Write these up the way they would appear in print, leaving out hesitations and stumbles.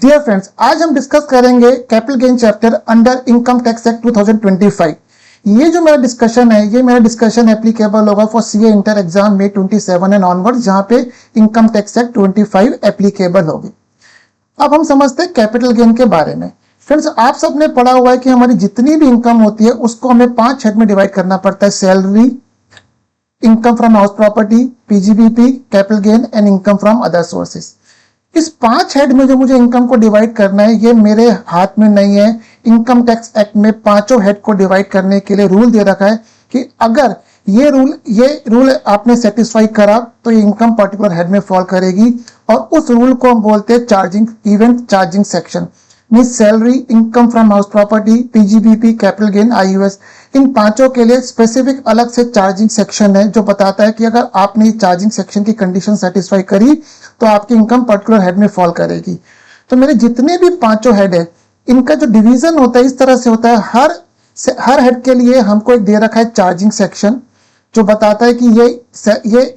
Dear friends, आज हम discuss करेंगे capital gain chapter under income tax act 2025। ये जो मेरा डिस्कशन है, ये मेरा डिस्कशन एप्लीकेबल होगा फॉर सीए इंटर एग्जाम में 27 एंड ऑनवर्ड, जहां पे इनकम टैक्स एक्ट 25 एप्लीकेबल होगी। अब हम समझते हैं कैपिटल गेन के बारे में। फ्रेंड्स, आप सबने पढ़ा हुआ है कि हमारी जितनी भी इनकम होती है उसको हमें 5 हेड में डिवाइड करना पड़ता है। Salary, income from house property, PGBP, capital gain and income from other sources. इस 5 हेड में जो मुझे इनकम को डिवाइड करना है, ये मेरे हाथ में नहीं है। इनकम टैक्स एक्ट में 5 हेड को डिवाइड करने के लिए रूल दे रखा है कि अगर ये रूल आपने सेटिस्फाई करा तो ये इनकम पर्टिकुलर हेड में फॉल करेगी, और उस रूल को हम बोलते हैं charging event charging section. Mean salary, income from house property, PGBP, capital gain, IUS, इन पांचों के लिए स्पेसिफिक अलग से चार्जिंग सेक्शन है जो बताता है कि अगर आपने चार्जिंग सेक्शन की कंडीशन सेटिस्फाई करी तो आपकी इनकम पर्टिकुलर हेड में फॉल करेगी। तो मेरे जितने भी 5 हेड है, इनका जो डिवीजन होता है इस तरह से होता है। हर हेड के लिए हमको एक दे रखा है चार्जिंग सेक्शन जो बताता है कि ये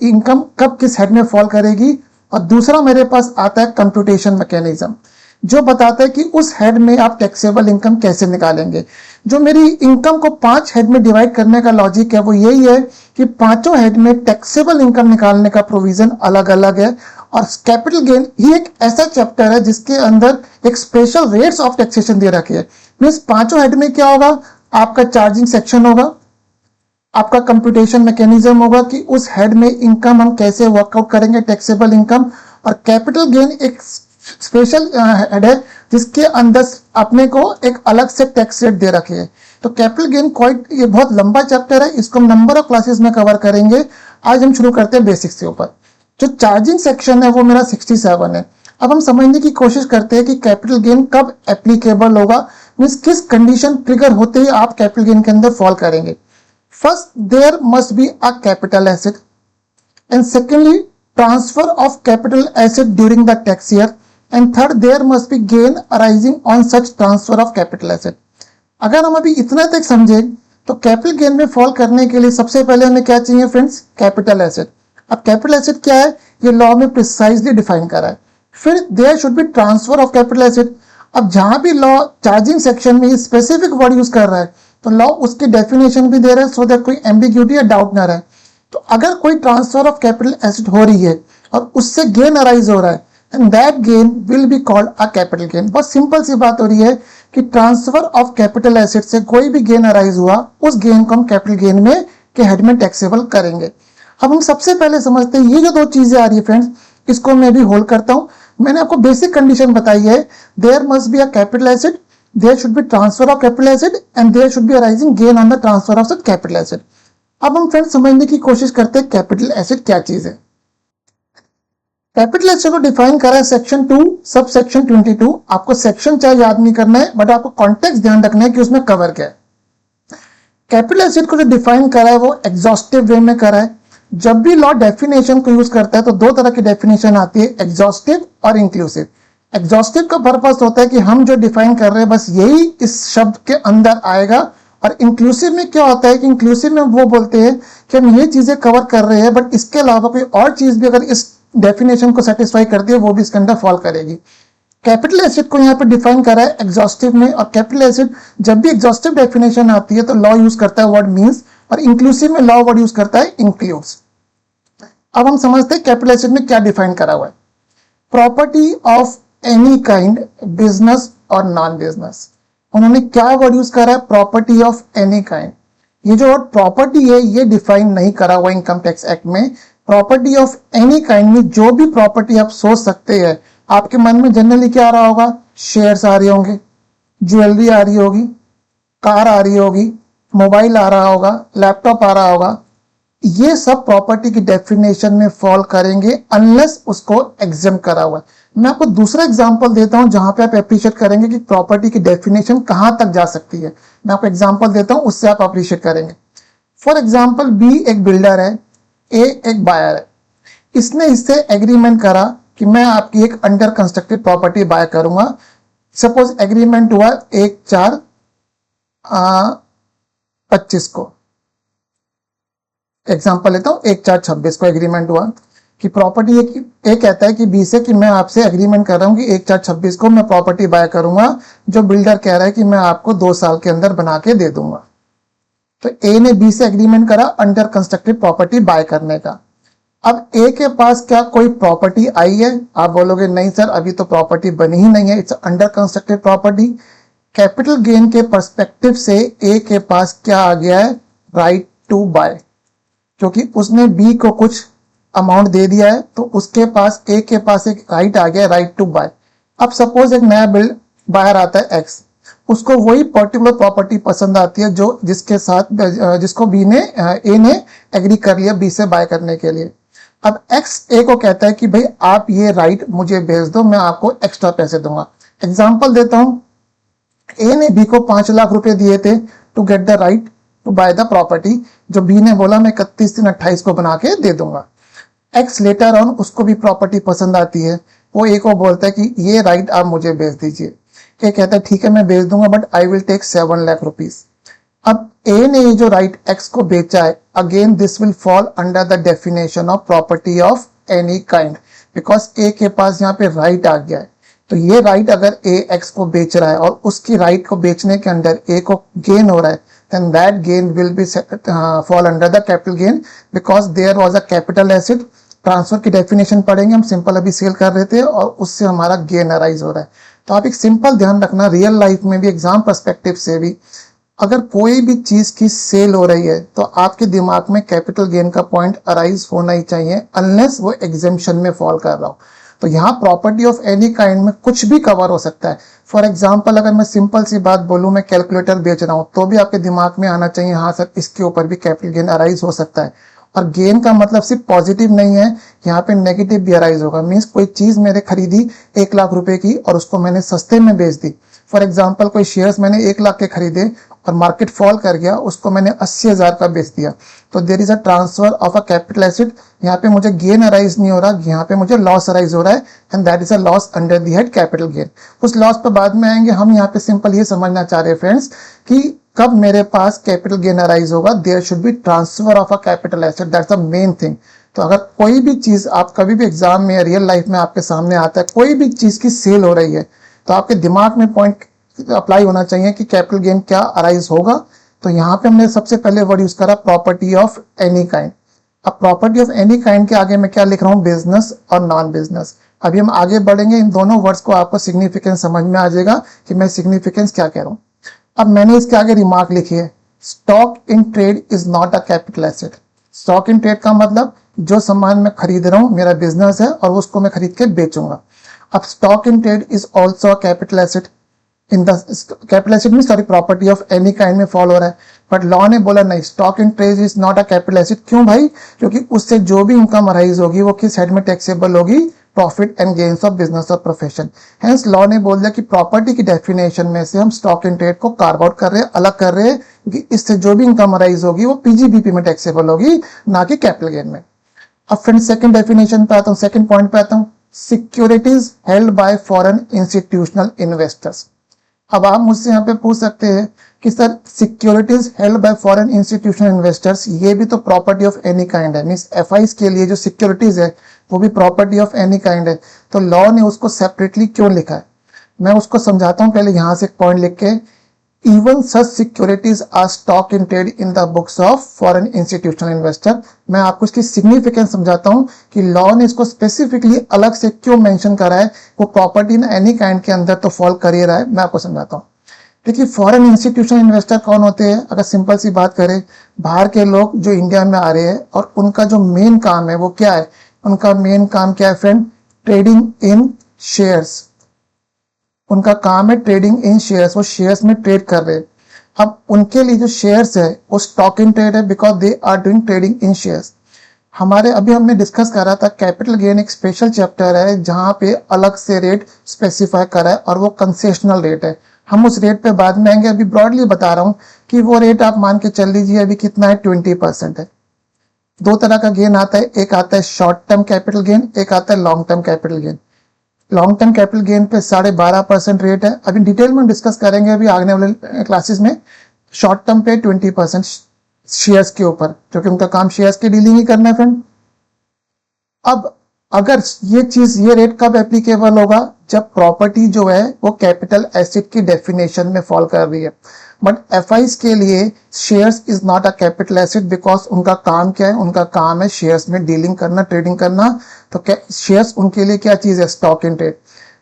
इनकम कब किस हेड में फॉल करेगी, और दूसरा मेरे पास आता है कंप्यूटेशन मैकेनिज्म जो बताता है कि उस हेड में आप टैक्सेबल इनकम कैसे निकालेंगे। जो मेरी इनकम को 5 हेड में डिवाइड करने का लॉजिक है वो यही है कि 5 हेड में टैक्सेबल इनकम निकालने का प्रोविजन अलग अलग है। और कैपिटल गेन ही एक ऐसा चैप्टर है जिसके अंदर एक स्पेशल रेट्स ऑफ टैक्सेशन दे रखे हैं। मीन्स 5 हेड में क्या होगा, आपका चार्जिंग सेक्शन होगा, आपका कंप्यूटेशन मैकेनिज्म होगा कि उस हेड में इनकम हम कैसे वर्कआउट करेंगे टैक्सेबल इनकम, और कैपिटल गेन एक स्पेशल हेड है जिसके अंदर अपने को एक अलग से टैक्स रेट दे रखे हैं। तो कैपिटल गेन ये बहुत लंबा चैप्टर है, इसको हम नंबर ऑफ क्लासेस में कवर करेंगे। आज हम शुरू करते हैं बेसिक्स से ऊपर। जो चार्जिंग सेक्शन है वो मेरा 67 है। अब हम समझने की कोशिश करते हैं कि कैपिटल गेन कब एप्लीकेबल होगा, मीन्स किस कंडीशन ट्रिगर होते ही आप कैपिटल गेन के अंदर फॉल करेंगे। First, there must be a capital asset, and secondly, transfer of capital asset during the tax year, and third, there must be gain arising on such transfer of capital asset. अगर हम अभी इतना तक समझे तो capital gain में fall करने के लिए सबसे पहले हमें क्या चाहिए फ्रेंड्स, कैपिटल एसेट। अब कैपिटल एसेट क्या है, ये लॉ में प्रिसाइजली डिफाइन करा है। फिर there should be transfer of capital asset. अब जहां भी लॉ चार्जिंग सेक्शन में स्पेसिफिक वर्ड यूज कर रहा है तो लॉ उसकी डेफिनेशन भी दे रहा है सो दैट कोई एम्बिग्यूटी या डाउट ना रहे। तो अगर कोई ट्रांसफर ऑफ कैपिटल एसेट हो रही है और उससे गेन अराइज हो रहा है, and that gain will be called a capital gain. बहुत सिंपल सी बात हो रही है कि ट्रांसफर ऑफ कैपिटल एसेट से कोई भी गेन अराइज हुआ, उस गेन को हम कैपिटल गेन में के हेड में टैक्सेबल करेंगे। अब हम सबसे पहले समझते हैं ये जो 2 चीजें आ रही है फ्रेंड्स, इसको मैं भी होल्ड करता हूं। मैंने आपको बेसिक कंडीशन बताई है, there must be a capital asset, there should be transfer of capital asset and there should be arising gain on the transfer of such capital asset. अब हम फ्रेंड्स समझने की कोशिश करते हैं कैपिटल एसेट क्या चीज है। कैपिटल एसेट को डिफाइन करा है सेक्शन 2 सब सेक्शन 22। आपको सेक्शन चाहे याद नहीं करना है, बट आपको कॉन्टेक्स्ट ध्यान रखना है कि उसमें कवर क्या है। कैपिटल एसेट को जो डिफाइन करा है वो एग्जॉस्टिव वे में करा है। जब भी लॉ डेफिनेशन को यूज करता है तो 2 तरह की डेफिनेशन आती है, एग्जॉस्टिव और इंक्लूसिव। एग्जॉस्टिव का पर्पस होता है कि हम जो डिफाइन कर रहे हैं बस यही इस शब्द के अंदर आएगा, और इंक्लूसिव में क्या होता है कि इंक्लूसिव में वो बोलते हैं कि हम ये चीजें कवर कर रहे हैं बट इसके अलावा कोई और चीज भी अगर इस डेफिनेशन को सेटिस्फाई करती है वो भी इसके अंदर फॉल करेगी। कैपिटल एसेट को यहाँ पे डिफाइन करा है एग्जॉस्टिव में, और कैपिटल एसेट जब भी एग्जॉस्टिव डेफिनेशन आती है तो लॉ यूज करता है वर्ड मीन्स, और इंक्लूसिव में लॉ वर्ड यूज करता है इंक्लूड्स। अब हम समझते हैं कैपिटल एसेट में क्या डिफाइन करा हुआ है। Property of any kind, business और नॉन बिजनेस। उन्होंने क्या वर्ड यूज करा है, प्रॉपर्टी ऑफ एनी काइंड। ये जो वर्ड प्रॉपर्टी है ये डिफाइन नहीं करा हुआ इनकम टैक्स एक्ट में। प्रॉपर्टी ऑफ एनी काइंड में जो भी प्रॉपर्टी आप सोच सकते हैं, आपके मन में जनरली क्या आ रहा होगा, शेयर्स आ रहे होंगे, ज्वेलरी आ रही होगी, कार आ रही होगी, मोबाइल आ रहा होगा, लैपटॉप आ रहा होगा। ये सब प्रॉपर्टी की डेफिनेशन में फॉल करेंगे अनलेस उसको एग्जाम करा हुआ है। मैं आपको दूसरा एग्जांपल देता हूं जहां पे आप अप्रिशिएट करेंगे कि प्रॉपर्टी की डेफिनेशन कहां तक जा सकती है। मैं आपको एग्जांपल देता हूं, उससे आप अप्रिशिएट करेंगे। फॉर एग्जांपल, बी एक बिल्डर है, ए एक बायर है। इसने इससे एग्रीमेंट करा कि मैं आपकी एक अंडर कंस्ट्रक्टेड प्रॉपर्टी बाय करूंगा। सपोज एग्रीमेंट हुआ 1/4/25 को, एग्जाम्पल लेता हूं 1/4/26 को एग्रीमेंट हुआ। कि प्रॉपर्टी एक कहता है कि बी से कि मैं आपसे एग्रीमेंट कर रहा हूँ कि 1/4/26 को मैं प्रॉपर्टी बाय करूंगा, जो बिल्डर कह रहा है कि मैं आपको 2 साल के अंदर बना के दे दूंगा। तो ए ने बी से एग्रीमेंट करा अंडर कंस्ट्रक्टेड प्रॉपर्टी बाय करने का। अब ए के पास क्या कोई प्रॉपर्टी आई है? आप बोलोगे नहीं सर, अभी तो प्रॉपर्टी बनी ही नहीं है, it's under constructed property. Capital gain के पर्सपेक्टिव से ए के पास क्या आ गया है? राइट टू बाय, क्योंकि उसने बी को कुछ अमाउंट दे दिया है, तो उसके पास ए के पास एक राइट आ गया, राइट टू बाय। अब सपोज एक नया बिल्ड बायर आता है एक्स, उसको वही पर्टिकुलर प्रॉपर्टी पसंद आती है जो जिसको बी ने ए ने एग्री कर लिया बी से बाय करने के लिए। अब एक्स ए को कहता है कि भाई आप ये राइट मुझे भेज दो, मैं आपको एक्स्ट्रा पैसे दूंगा। एग्जाम्पल देता हूं, ए ने बी को 5 लाख रुपए दिए थे to get the right to buy the property, जो बी ने बोला मैं 31/3/28 को बना के दे दूंगा। एक्स लेटर ऑन उसको भी प्रॉपर्टी पसंद आती है, वो ए को बोलता है कि ये राइट आप मुझे भेज दीजिए। ए कहता है ठीक है मैं भेज दूंगा, but I will take 7 lakh rupees. अब ए ने ये जो राइट एक्स को बेचा है, again this will fall under the definition of property of any kind, because A के पास यहाँ पे राइट आ गया है। तो ये राइट अगर ए एक्स को बेच रहा है और उसकी राइट को बेचने के अंदर ए को गेन हो रहा है, then that gain will be fall under the capital gain because there was a capital asset। Transfer की डेफिनेशन पढ़ेंगे हम, सिंपल अभी सेल कर रहे थे और उससे हमारा गेन अराइज हो रहा है। तो आप एक सिंपल ध्यान रखना, रियल लाइफ में भी एग्जाम पर्सपेक्टिव से भी अगर कोई भी चीज की सेल हो रही है तो आपके दिमाग में कैपिटल गेन का पॉइंट अराइज होना ही चाहिए, अनलेस वो एग्जेम्पशन में फॉल कर रहा हो। तो यहाँ प्रॉपर्टी ऑफ एनी काइंड में कुछ भी कवर हो सकता है। फॉर एग्जाम्पल अगर मैं सिंपल सी बात बोलूं, मैं कैलकुलेटर बेच रहा हूं, तो भी आपके दिमाग में आना चाहिए हाँ सर इसके ऊपर भी कैपिटल गेन अराइज हो सकता है। और गेन का मतलब सिर्फ पॉजिटिव नहीं है, यहाँ पे नेगेटिव भी अराइज होगा। मीन्स कोई चीज मेरे खरीदी 1 लाख रुपए की और उसको मैंने सस्ते में बेच दी। फॉर एग्जाम्पल कोई शेयर्स मैंने 1 लाख के खरीदे और मार्केट फॉल कर गया, उसको मैंने 80,000 का बेच दिया, तो there is a transfer of a capital asset. यहाँ पे मुझे गेन अराइज नहीं हो रहा, यहाँ पे मुझे लॉस अराइज हो रहा है, and that is a loss under the head capital gain. उस लॉस पे बाद में आएंगे। हम यहाँ पे सिंपल ये समझना चाह रहे हैं फ्रेंड्स कि कब मेरे पास कैपिटल गेन अराइज होगा, there should be transfer of a capital asset, that's the main thing. तो अगर कोई भी चीज आप कभी भी एग्जाम में या रियल लाइफ में आपके सामने आता है, कोई भी चीज की सेल हो रही है, तो आपके दिमाग में पॉइंट अप्लाई होना चाहिए कि कैपिटल गेन क्या अराइज होगा। तो यहाँ पे हमने सबसे पहले वर्ड यूज करा प्रॉपर्टी ऑफ एनी काइंड। अब प्रॉपर्टी ऑफ एनी काइंड के आगे मैं क्या लिख रहा हूँ? बिजनेस और नॉन बिजनेस। अभी हम आगे बढ़ेंगे, इन दोनों वर्ड्स को आपको सिग्निफिकेंस समझ में आ जाएगा कि मैं सिग्निफिकेंस क्या कह रहा हूँ। अब मैंने इसके आगे रिमार्क लिखी है, stock in trade is not a capital asset. Stock in trade का मतलब जो सामान मैं खरीद रहा हूँ, मेरा बिजनेस है और उसको मैं खरीद के बेचूंगा। अब stock in trade is also a capital asset. In the capital asset में sorry property of any kind में फॉल हो रहा है, बट लॉ ने बोला नहीं, stock in trade is not a capital asset. क्यों भाई? क्योंकि उससे जो भी इनकम अराइज होगी वो किस हेड में टैक्सेबल होगी? Profit and gains of business और प्रोफेशन। हेंस लॉ ने बोल दिया कि प्रॉपर्टी की डेफिनेशन में से हम स्टॉक इन ट्रेड को कार्व आउट कर रहे हैं, अलग कर रहे हैं, क्योंकि इससे जो भी इनकम अराइज होगी वो पीजीबीपी में टैक्सेबल होगी, ना कि कैपिटल गेन में। अब फ्रेंड सेकंड डेफिनेशन पे आता हूँ, सेकंड पॉइंट पे आता हूँ, securities held bye foreign institutional investors. अब आप मुझसे यहाँ पे पूछ सकते हैं कि sir securities held bye foreign institutional investors, ये भी तो प्रॉपर्टी ऑफ एनी काइंड है। मींस एफआईज के लिए जो सिक्योरिटीज है वो भी प्रॉपर्टी ऑफ एनी काइंड है, तो लॉ ने उसको सेपरेटली क्यों लिखा है? मैं उसको समझाता हूँ। पहले यहाँ से एक पॉइंट लिख के, even such securities are stock in trade in the books of foreign institutional investor. मैं आपको इसकी सिग्निफिकेंस समझाता हूँ कि लॉ ने इसको स्पेसिफिकली अलग से क्यों मेंशन करा है। वो प्रॉपर्टी इन एनी काइंड के अंदर तो फॉल कर ही रहा है, मैं आपको समझाता हूँ। देखिए फॉरेन इंस्टीट्यूशनल इन्वेस्टर कौन होते हैं? अगर सिंपल सी बात करें, बाहर के लोग जो इंडिया में आ रहे हैं और उनका जो मेन काम है वो क्या है? उनका मेन काम क्या है फ्रेंड? Trading in shares. उनका काम है ट्रेडिंग इन शेयर्स, वो शेयर्स में ट्रेड कर रहे हैं। अब उनके लिए जो शेयर्स है वो स्टॉक इन ट्रेड है, because they are doing trading in shares. हमारे अभी हमने डिस्कस करा था कैपिटल गेन, एक स्पेशल चैप्टर है जहां पे अलग से रेट स्पेसिफाई करा है और वो कंसेशनल रेट है। हम उस रेट पे बाद में आएंगे, अभी ब्रॉडली बता रहा हूँ कि वो रेट आप मान के चल लीजिए अभी कितना है, 20% है। दो तरह का गेन आता है, एक आता है शॉर्ट टर्म कैपिटल गेन, एक आता है long term capital gain. Long term capital gain पे 12.5% रेट है, अभी डिटेल में डिस्कस करेंगे अभी आगने वाले क्लासेस में। शॉर्ट टर्म पे 20% शेयर्स के ऊपर, क्योंकि उनका काम शेयर्स की डीलिंग ही करना है फ्रेंड। अब अगर ये चीज, ये रेट कब एप्लीकेबल होगा, जब प्रॉपर्टी जो है वो कैपिटल एसेट की डेफिनेशन में फॉल कर रही है। बट एफआईज के लिए shares is not a capital asset, because उनका काम क्या है, उनका काम है शेयर्स में डीलिंग करना, ट्रेडिंग करना। तो शेयर्स उनके लिए क्या चीज है, स्टॉक इन ट्रेड।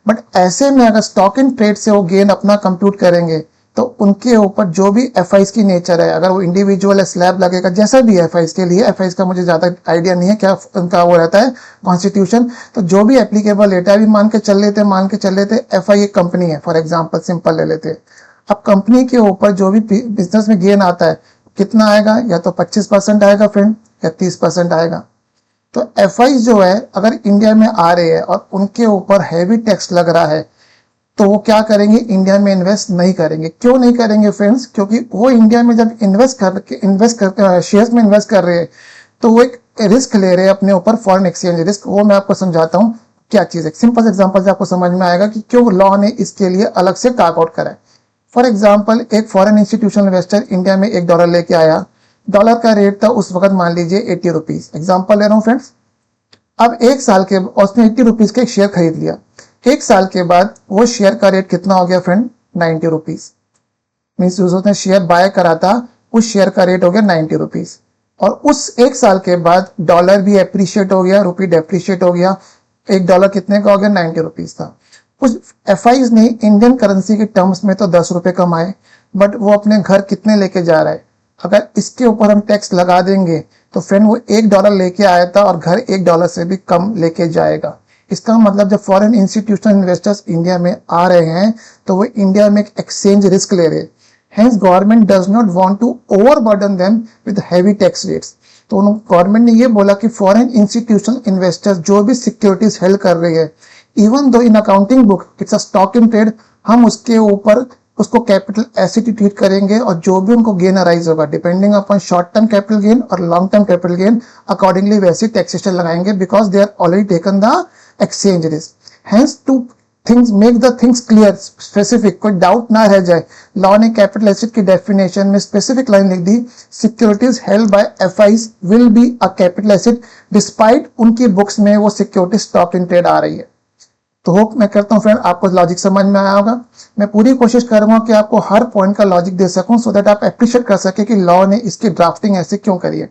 बट ऐसे में अगर स्टॉक इन ट्रेड से वो गेन अपना कंप्यूट करेंगे तो उनके ऊपर जो भी एफआईज की नेचर है, अगर वो इंडिविजुअल है, स्लैब लगेगा, जैसा भी है एफआईज के लिए, एफआईज का मुझे ज्यादा आइडिया नहीं है क्या उनका वो रहता है कॉन्स्टिट्यूशन, तो जो भी एप्लीकेबल रेट है, अभी मान के चल लेते एफआई एक कंपनी है फॉर एग्जाम्पल, सिंपल ले लेते। अब कंपनी के ऊपर जो भी बिजनेस में गेन आता है कितना आएगा, या तो 25% आएगा फ्रेंड, या 30% आएगा। तो एफआई जो है अगर इंडिया में आ रहे हैं और उनके ऊपर हैवी टैक्स लग रहा है, तो वो क्या करेंगे, इंडिया में इन्वेस्ट नहीं करेंगे। क्यों नहीं करेंगे फ्रेंड्स, क्योंकि वो इंडिया में जब इन्वेस्ट कर शेयर्स में इन्वेस्ट कर रहे हैं तो वो एक रिस्क ले रहे हैं अपने ऊपर, फॉरेन एक्सचेंज रिस्क। वो मैं आपको समझाता हूँ क्या चीज है, सिंपल एग्जांपल से आपको समझ में आएगा कि क्यों लॉ ने इसके लिए अलग से कार्व आउट करा है। फॉर एग्जाम्पल, एक फॉरेन इंस्टीट्यूशनल इन्वेस्टर इंडिया में $1 लेके आया, डॉलर का रेट था उस वक्त मान लीजिए 80 रुपीज, एग्जाम्पल ले रहा हूँ फ्रेंड्स। अब एक साल के उसने 80 रुपीज का एक शेयर खरीद लिया, एक साल के बाद वो शेयर का रेट कितना हो गया फ्रेंड, 90 रुपीज। मीन्स उसने शेयर बाय करा था, उस शेयर का रेट हो गया 90 रुपीज। और उस एक साल के बाद डॉलर भी एप्रिशिएट हो गया, रुपी डेप्रिशिएट हो गया, $1 कितने का हो गया, 90 रुपीज था। उस एफआईज ने इंडियन करेंसी के टर्म्स में तो 10 रुपए कमाए, बट वो अपने घर कितने लेके जा रहा है, अगर इसके ऊपर हम टैक्स लगा देंगे तो फ्रेंड वो $1 लेके आया था और घर $1 से भी कम लेके जाएगा। इसका मतलब जब फॉरेन इंस्टीट्यूशनल इन्वेस्टर्स इंडिया में आ रहे हैं तो वो इंडिया में एक एक्सचेंज रिस्क ले रहे हैं। Hence government does not want to overburden them with heavy tax rates. तो गवर्नमेंट ने ये बोला कि फॉरेन इंस्टीट्यूशनल इन्वेस्टर्स जो भी सिक्योरिटीज हेल्ड कर रही है, even though in accounting book it's a stock in trade, हम उसके ऊपर उसको कैपिटल एसेट ट्रीट करेंगे और जो भी उनको गेन अराइज होगा depending upon short term capital gain और long term capital gain, accordingly वैसे टैक्सेशन लगाएंगे, because they are already taken the exchange risk. Hence two things make the things clear, specific, कोई डाउट ना रह जाए, law ने capital asset की definition में स्पेसिफिक लाइन लिख दी, securities held by FIs will be a capital asset despite उनकी बुक्स में वो सिक्योरिटी स्टॉक इन ट्रेड आ रही है। तो होप मैं करता हूँ फ्रेंड आपको लॉजिक समझ में आया होगा। मैं पूरी कोशिश करूंगा कि आपको हर पॉइंट का लॉजिक दे सकूं, सो दैट आप अप्रिशिएट कर सके कि लॉ ने इसकी ड्राफ्टिंग ऐसे क्यों करी है।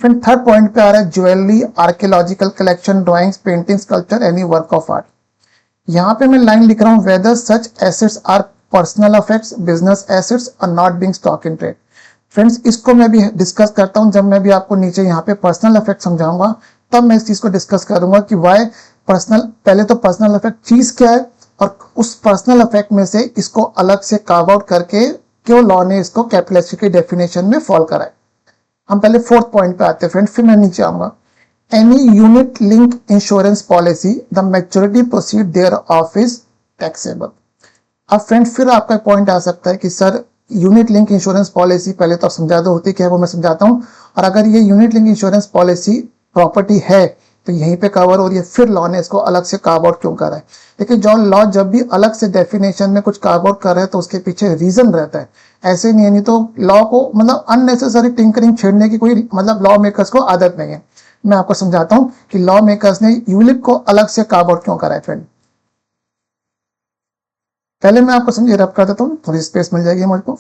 फ्रेंड थर्ड पॉइंट पे आ रहा है jewellery, archaeological collection, drawings, painting, sculpture, any work of art. यहाँ पे मैं लाइन लिख रहा हूँ, whether such assets are personal effects, business assets are not being stock in trade. Friends इसको मैं भी डिस्कस करता हूँ, जब मैं भी आपको नीचे यहाँ पे पर्सनल अफेक्ट समझाऊंगा तब मैं इस चीज को डिस्कस करूंगा कि वाई पर्सनल, पहले तो पर्सनल अफेक्ट चीज क्या है और उस पर्सनल अफेक्ट में से इसको अलग से कार्व आउट करके क्यों लॉ ने इसको कैपिटल एसेट की डेफिनेशन में फॉल करा है। हम पहले फोर्थ पॉइंट पे आते हैं फ्रेंड, फिर मैं नीचे आऊंगा। Any unit link insurance policy the maturity proceed there of is taxable. अब फ्रेंड फिर आपका पॉइंट आ सकता है कि sir unit link insurance policy पहले तो समझा दो होती क्या है, वो मैं समझाता हूँ। और अगर ये unit link insurance policy property है तो यहीं पे कवर हो रही है, फिर लॉ ने इसको अलग से कार्व आउट क्यों करा है। लेकिन जो लॉ जब भी अलग से डेफिनेशन में कुछ कार्व आउट कर रहे हैं तो उसके पीछे रीजन रहता है, ऐसे नहीं है। नहीं तो लॉ को मतलब अननेसेसरी टिंकरिंग छेड़ने की कोई मतलब लॉ मेकर्स को आदत नहीं है। मैं आपको समझाता हूं कि लॉ मेकर्स ने यूलिप को अलग से कार्व आउट क्यों करा है फ्रेंड। पहले मैं आपको समझे रब कर देता हूं, थोड़ी स्पेस मिल जाएगी मुझको।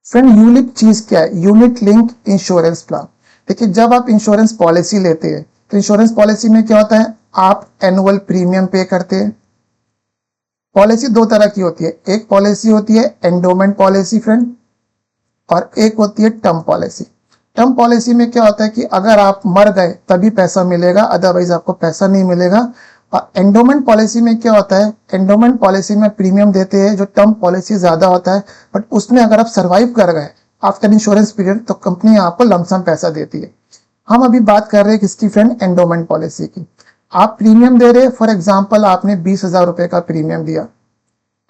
फ्रेंड यूलिप चीज क्या है, यूनिट लिंक इंश्योरेंस प्लान। देखिए जब आप इंश्योरेंस पॉलिसी लेते हैं तो इंश्योरेंस पॉलिसी में क्या होता है, आप एनुअल प्रीमियम पे करते हैं। पॉलिसी दो तरह की होती है, एक पॉलिसी होती है एंडोमेंट पॉलिसी फ्रेंड, और एक होती है टर्म पॉलिसी। टर्म पॉलिसी में क्या होता है कि अगर आप मर गए तभी पैसा मिलेगा, अदरवाइज आपको पैसा नहीं मिलेगा। और एंडोमेंट पॉलिसी में क्या होता है, एंडोमेंट पॉलिसी में प्रीमियम देते हैं जो टर्म पॉलिसी ज्यादा होता है, बट उसमें अगर आप सर्वाइव कर गए आफ्टर इंश्योरेंस पीरियड तो कंपनी आपको लमसम पैसा देती है। हम अभी बात कर रहे हैं किसकी फ्रेंड, एंडोमेंट पॉलिसी की। आप प्रीमियम दे रहे, फॉर एग्जाम्पल आपने 20,000 रुपए का प्रीमियम दिया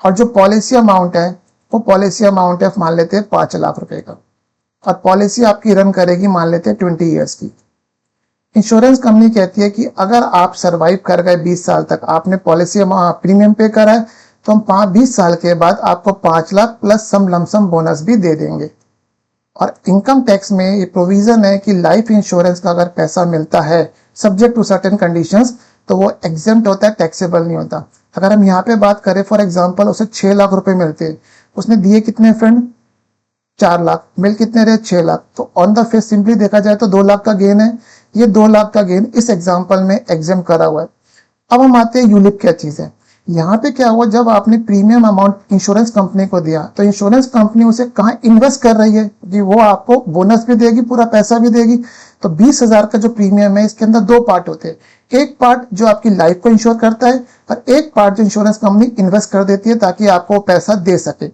और जो पॉलिसी अमाउंट है वो पॉलिसी अमाउंट है मान लेते हैं 5 लाख रुपए का, और पॉलिसी आपकी रन करेगी मान लेते हैं 20 ईयर्स की। इंश्योरेंस कंपनी कहती है कि अगर आप सरवाइव कर गए 20 साल तक, आपने पॉलिसी प्रीमियम पे करा है, तो हम 20 साल के बाद आपको 5 लाख प्लस सम लमसम बोनस भी दे देंगे। और इनकम टैक्स में ये प्रोविजन है कि लाइफ इंश्योरेंस का अगर पैसा मिलता है सब्जेक्ट टू सर्टेन कंडीशंस तो वो एग्जेम्प्ट होता है, टैक्सेबल नहीं होता। अगर हम यहाँ पे बात करें फॉर एग्जांपल उसे 6 लाख रुपए मिलते हैं, उसने दिए कितने फ्रेंड 4 लाख, मिल कितने रहे 6 लाख, तो ऑन द फेस सिंपली देखा जाए तो 2 लाख का गेन है। ये 2 लाख का गेन इस एग्जाम्पल में एग्जाम करा हुआ है। अब हम आते हैं यूलिप क्या चीज है। यहाँ पे क्या हुआ, जब आपने प्रीमियम अमाउंट इंश्योरेंस कंपनी को दिया तो इंश्योरेंस कंपनी उसे कहाँ इन्वेस्ट कर रही है कि वो आपको बोनस भी देगी, पूरा पैसा भी देगी। तो 20,000 का जो प्रीमियम है इसके अंदर 2 पार्ट होते हैं। एक पार्ट जो आपकी लाइफ को इंश्योर करता है और एक पार्ट जो इंश्योरेंस कंपनी इन्वेस्ट कर देती है ताकि आपको पैसा दे सके।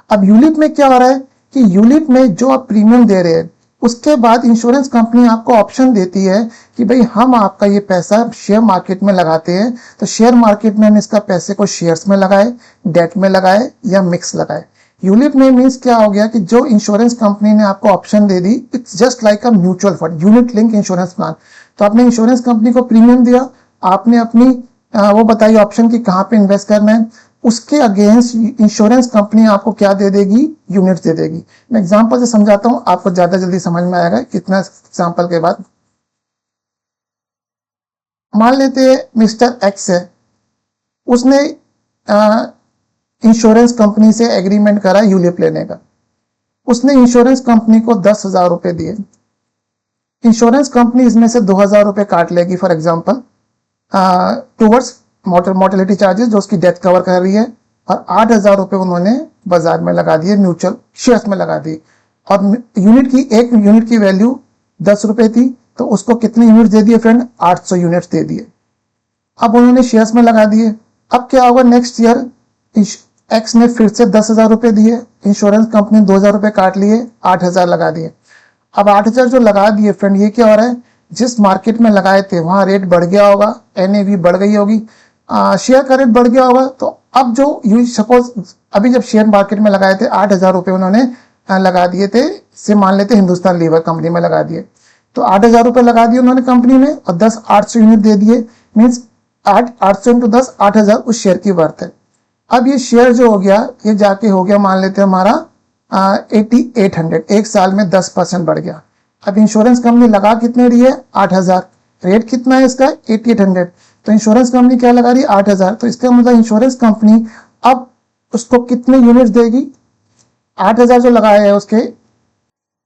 अब यूलिप में क्या हो रहा है कि यूलिप में जो आप प्रीमियम दे रहे हैं उसके बाद इंश्योरेंस कंपनी आपको ऑप्शन देती है कि भाई हम आपका ये पैसा शेयर मार्केट में लगाते हैं, तो शेयर मार्केट में हम इसका पैसे को शेयर्स में लगाए, डेट में लगाए या मिक्स लगाए। यूलिप में मीन्स क्या हो गया कि जो इंश्योरेंस कंपनी ने आपको option they the, it's just like a mutual fund, unit link insurance plan. तो आपने इंश्योरेंस कंपनी को प्रीमियम दिया, आपने अपनी वो बताइए ऑप्शन की कहाँ पे इन्वेस्ट करना है, उसके अगेंस्ट इंश्योरेंस कंपनी आपको क्या दे देगी, यूनिट्स दे देगी। मैं एग्जांपल से समझाता हूं, आपको ज्यादा जल्दी समझ में आएगा कितना एग्जांपल के बाद। मान लेते हैं मिस्टर एक्स है, उसने इंश्योरेंस कंपनी से एग्रीमेंट करा यूलिप लेने का। उसने इंश्योरेंस कंपनी को 10,000 रुपए दिए। इंश्योरेंस कंपनी इसमें से 2,000 रुपए काट लेगी for example towards mortality charges जो उसकी डेथ कवर कर रही है, और 8,000 रुपए उन्होंने बाजार में लगा दिए, म्यूचुअल शेयर्स में लगा दिए। और एक यूनिट की वैल्यू 10 रुपए थी, तो उसको कितने यूनिट दे दिए फ्रेंड, 800 यूनिट्स दे दिए। अब उन्होंने शेयर्स में लगा दिए। अब क्या होगा, नेक्स्ट ईयर एक्स ने फिर से 10,000 रुपए दिए, इंश्योरेंस कंपनी 2,000 रुपए काट लिए, 8,000 लगा दिए। अब 8,000 जो लगा दिए फ्रेंड, ये क्या हो रहा है, जिस मार्केट में लगाए थे वहां रेट बढ़ गया होगा, एनएवी बढ़ गई होगी, शेयर का रेट बढ़ गया होगा। तो अब जो यू सपोज अभी जब शेयर मार्केट में लगाए थे 8,000 रुपए उन्होंने लगा दिए थे, से मान लेते हिंदुस्तान लीवर कंपनी में लगा दिए, तो 8,000 रुपए लगा दिए उन्होंने कंपनी में और 10 800 यूनिट दे दिए, मीन्स 800 इंटू 10 8,000 उस शेयर की वर्थ है। अब ये शेयर जो हो गया ये जाके हो गया मान लेते हैं हमारा 8800, एक साल में 10% बढ़ गया। अब इंश्योरेंस कंपनी लगा कितने रही है, 8,000, रेट कितना है इसका 8800, तो इंश्योरेंस कंपनी क्या लगा रही है 8,000, तो इसका मतलब इंश्योरेंस कंपनी अब उसको कितने यूनिट्स देगी, 8,000 जो लगाए हैं उसके,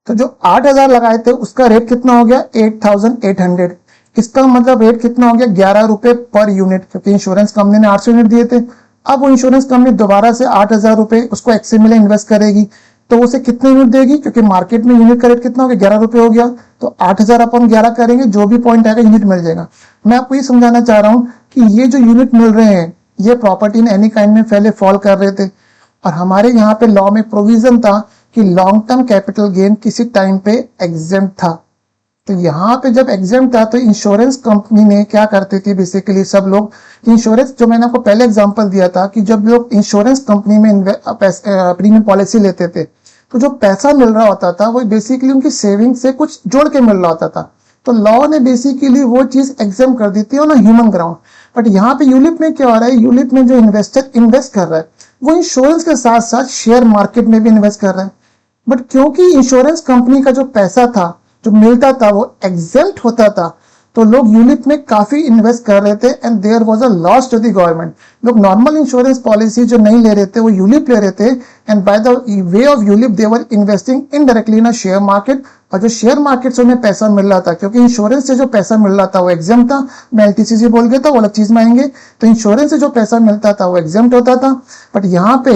तो जो 8,000 लगाए थे उसका रेट कितना हो गया 8,800, इसका मतलब रेट कितना हो गया 11 रुपए पर यूनिट, क्योंकि इंश्योरेंस कंपनी ने 800 यूनिट दिए थे। अब वो इंश्योरेंस कंपनी दोबारा से 8,000 रुपए उसको एक्सएम में इन्वेस्ट करेगी, तो उसे कितने यूनिट देगी, क्योंकि मार्केट में यूनिट का रेट कितना हो गया 11 रुपए हो गया, तो 8,000 अपन 11 करेंगे, जो भी पॉइंट आएगा यूनिट मिल जाएगा। मैं आपको ये समझाना चाह रहा हूं कि ये जो यूनिट मिल रहे हैं ये प्रॉपर्टी इन एनी काइंड में पहले फॉल कर रहे थे, और हमारे यहाँ पे लॉ में प्रोविजन था कि लॉन्ग टर्म कैपिटल गेन किसी टाइम पे एग्जेम्प्ट था। तो यहाँ पे जब एग्जाम था तो इंश्योरेंस कंपनी ने क्या करती थी, बेसिकली सब लोग इंश्योरेंस, जो मैंने आपको पहले एग्जांपल दिया था कि जब लोग इंश्योरेंस कंपनी में प्रीमियम पॉलिसी लेते थे तो जो पैसा मिल रहा होता था वो बेसिकली उनकी सेविंग से कुछ जोड़ के मिल रहा होता था। तो लॉ ने बेसिकली वो चीज एग्जाम कर दी थी on a human ground. But यहाँ पे यूलिप में क्या हो रहा है, यूलिप में जो इन्वेस्टर इन्वेस्ट कर रहा है वो इंश्योरेंस के साथ साथ शेयर मार्केट में भी इन्वेस्ट कर रहा है। बट क्योंकि इंश्योरेंस कंपनी का जो पैसा था जो मिलता था वो एग्जेम्प्ट होता था, तो लोग यूलिप में काफी इन्वेस्ट कर रहे थे and there was a loss to the government. लोग नॉर्मल इंश्योरेंस पॉलिसी जो नहीं ले रहे थे वो यूलिप ले रहे थे, and by the way of ULIP they were investing indirectly in a share market. और जो शेयर मार्केट से उन्हें पैसा मिल रहा था, क्योंकि इंश्योरेंस से जो पैसा मिल रहा था वो एग्जाम था, मैं एलटीसीसी बोल गया था, वो अलग चीज में आएंगे। तो इंश्योरेंस से जो पैसा मिलता था वो एग्जाम होता था, बट यहाँ पे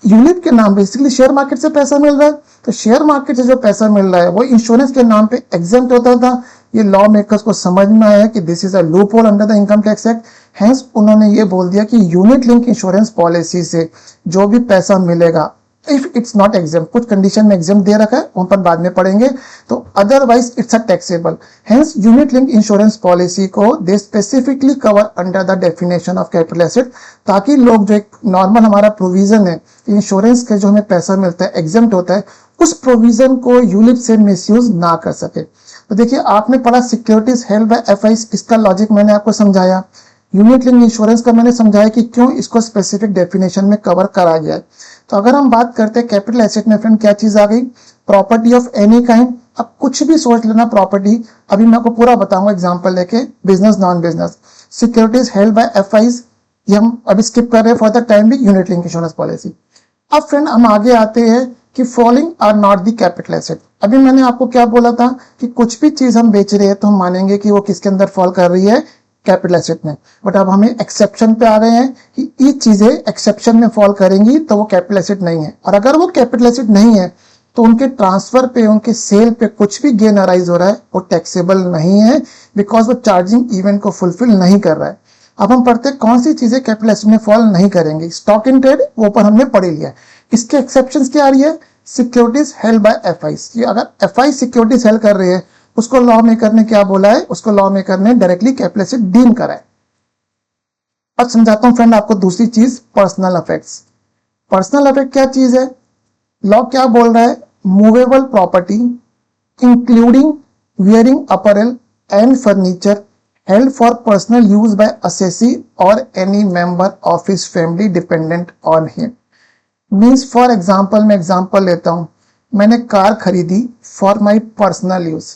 यूलिप के नाम बेसिकली शेयर मार्केट से पैसा मिल रहा है, तो शेयर मार्केट से जो पैसा मिल रहा है वो इंश्योरेंस के नाम पे एग्जेम्प्ट होता था। ये लॉ मेकर्स को समझ में आया कि this is a loop hole under the income tax act, hence उन्होंने ये बोल दिया कि यूनिट लिंक इंश्योरेंस पॉलिसी से जो भी पैसा मिलेगा, इफ इट्स नॉट एग्जाम, कुछ कंडीशन में एग्जाम दे रखा है उन पर बाद में पढ़ेंगे, तो otherwise it's a taxable. Hence unit link insurance policy को they specifically cover under the definition of capital asset, ताकि लोग जो एक नॉर्मल हमारा प्रोविजन है इंश्योरेंस के जो हमें पैसा मिलता है एग्जाम्प्ट होता है, उस प्रोविजन को यूलिप से मिसयूज ना कर सके। तो देखिए आपने पढ़ा सिक्योरिटीज हेल्ड बाय एफआईज, इसका लॉजिक मैंने आपको समझाया। यूनिट लिंक इंश्योरेंस का मैंने समझाया कि क्यों इसको स्पेसिफिक डेफिनेशन में कवर करा गया है। तो अगर हम बात करते हैं कैपिटल एसेट में फ्रेंड, क्या चीज आ गई? Property of any kind. अब कुछ भी सोच लेना प्रॉपर्टी, अभी मैं आपको पूरा बताऊंगा एग्जांपल लेके। Business, non business, securities held by FIIs, ये हम अभी स्किप कर रहे हैं फॉर द टाइम भी, यूनिट लिंक इंश्योरेंस पॉलिसी। अब फ्रेंड हम आगे आते हैं कि following are not the capital asset. अभी मैंने आपको क्या बोला था कि कुछ भी चीज हम बेच रहे हैं तो हम मानेंगे कि वो किसके अंदर फॉल कर रही है? कैपिटल एसेट में। बट अब हमें एक्सेप्शन पे आ गए हैं कि ये चीजें एक्सेप्शन में फॉल करेंगी तो वो कैपिटल एसेट नहीं है। और अगर वो कैपिटल एसेट नहीं है तो उनके ट्रांसफर पे, उनके सेल पे कुछ भी गेन अराइज हो रहा है वो टैक्सेबल नहीं है, बिकॉज वो चार्जिंग इवेंट को फुलफिल नहीं कर रहा है। अब हम पढ़ते हैं कौन सी चीजें कैपिटल एसेट में फॉल नहीं करेंगी। स्टॉक इन ट्रेड, वो ऊपर हमने पढ़ लिया। इसके एक्सेप्शंस क्या आ रही है? सिक्योरिटीज हेल्ड बाय एफआईज, कि अगर एफआई सिक्योरिटीज हेल्ड कर रही है उसको लॉ मेकर ने क्या बोला है? उसको लॉ मेकर ने डायरेक्टली कैपिटल एसेट डीम करा है। अब समझाता हूं फ्रेंड आपको दूसरी चीज, पर्सनल इफेक्ट्स। पर्सनल इफेक्ट क्या चीज है? लॉ क्या बोल रहा है? Movable property including wearing April and furniture held for personal use by assessee or any member of his family dependent on him। Means for example, मैं एग्जाम्पल लेता हूं, मैंने कार खरीदी फॉर माई पर्सनल यूज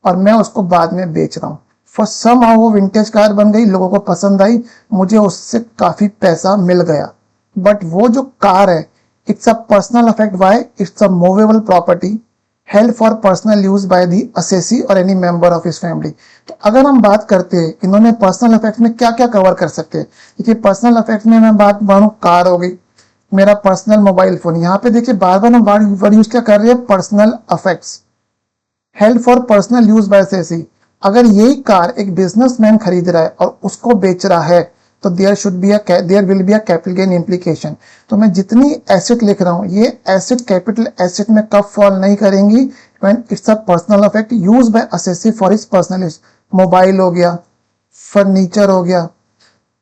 और मैं उसको बाद में बेच रहा हूं। फॉर सम हाउ वो विंटेज कार बन गई, लोगों को पसंद आई, मुझे उससे काफी पैसा मिल गया। बट वो जो कार है, it's a personal effect. Why? It's a movable property held for personal use by the assessee और any member of his family. तो अगर हम बात करते हैं इन्होंने पर्सनल इफेक्ट में क्या क्या कवर कर सकते हैं, देखिए पर्सनल इफेक्ट में मैं बात मानू, कार हो गई, मेरा पर्सनल मोबाइल फोन। यहाँ पे देखिए बार बार हम वर्ड यूज क्या कर रहे हैं? Personal effects held for personal use bye assessee. अगर यही कार एक बिजनेसमैन खरीद रहा है और उसको बेच रहा है तो there will be a capital gain implication. तो मैं जितनी एसेट लिख रहा हूं, ये एसेट कैपिटल एसेट में कब फॉल नहीं करेंगी? When it's a personal effect use by assessee for his personal use. Mobile हो गया, फर्नीचर हो गया,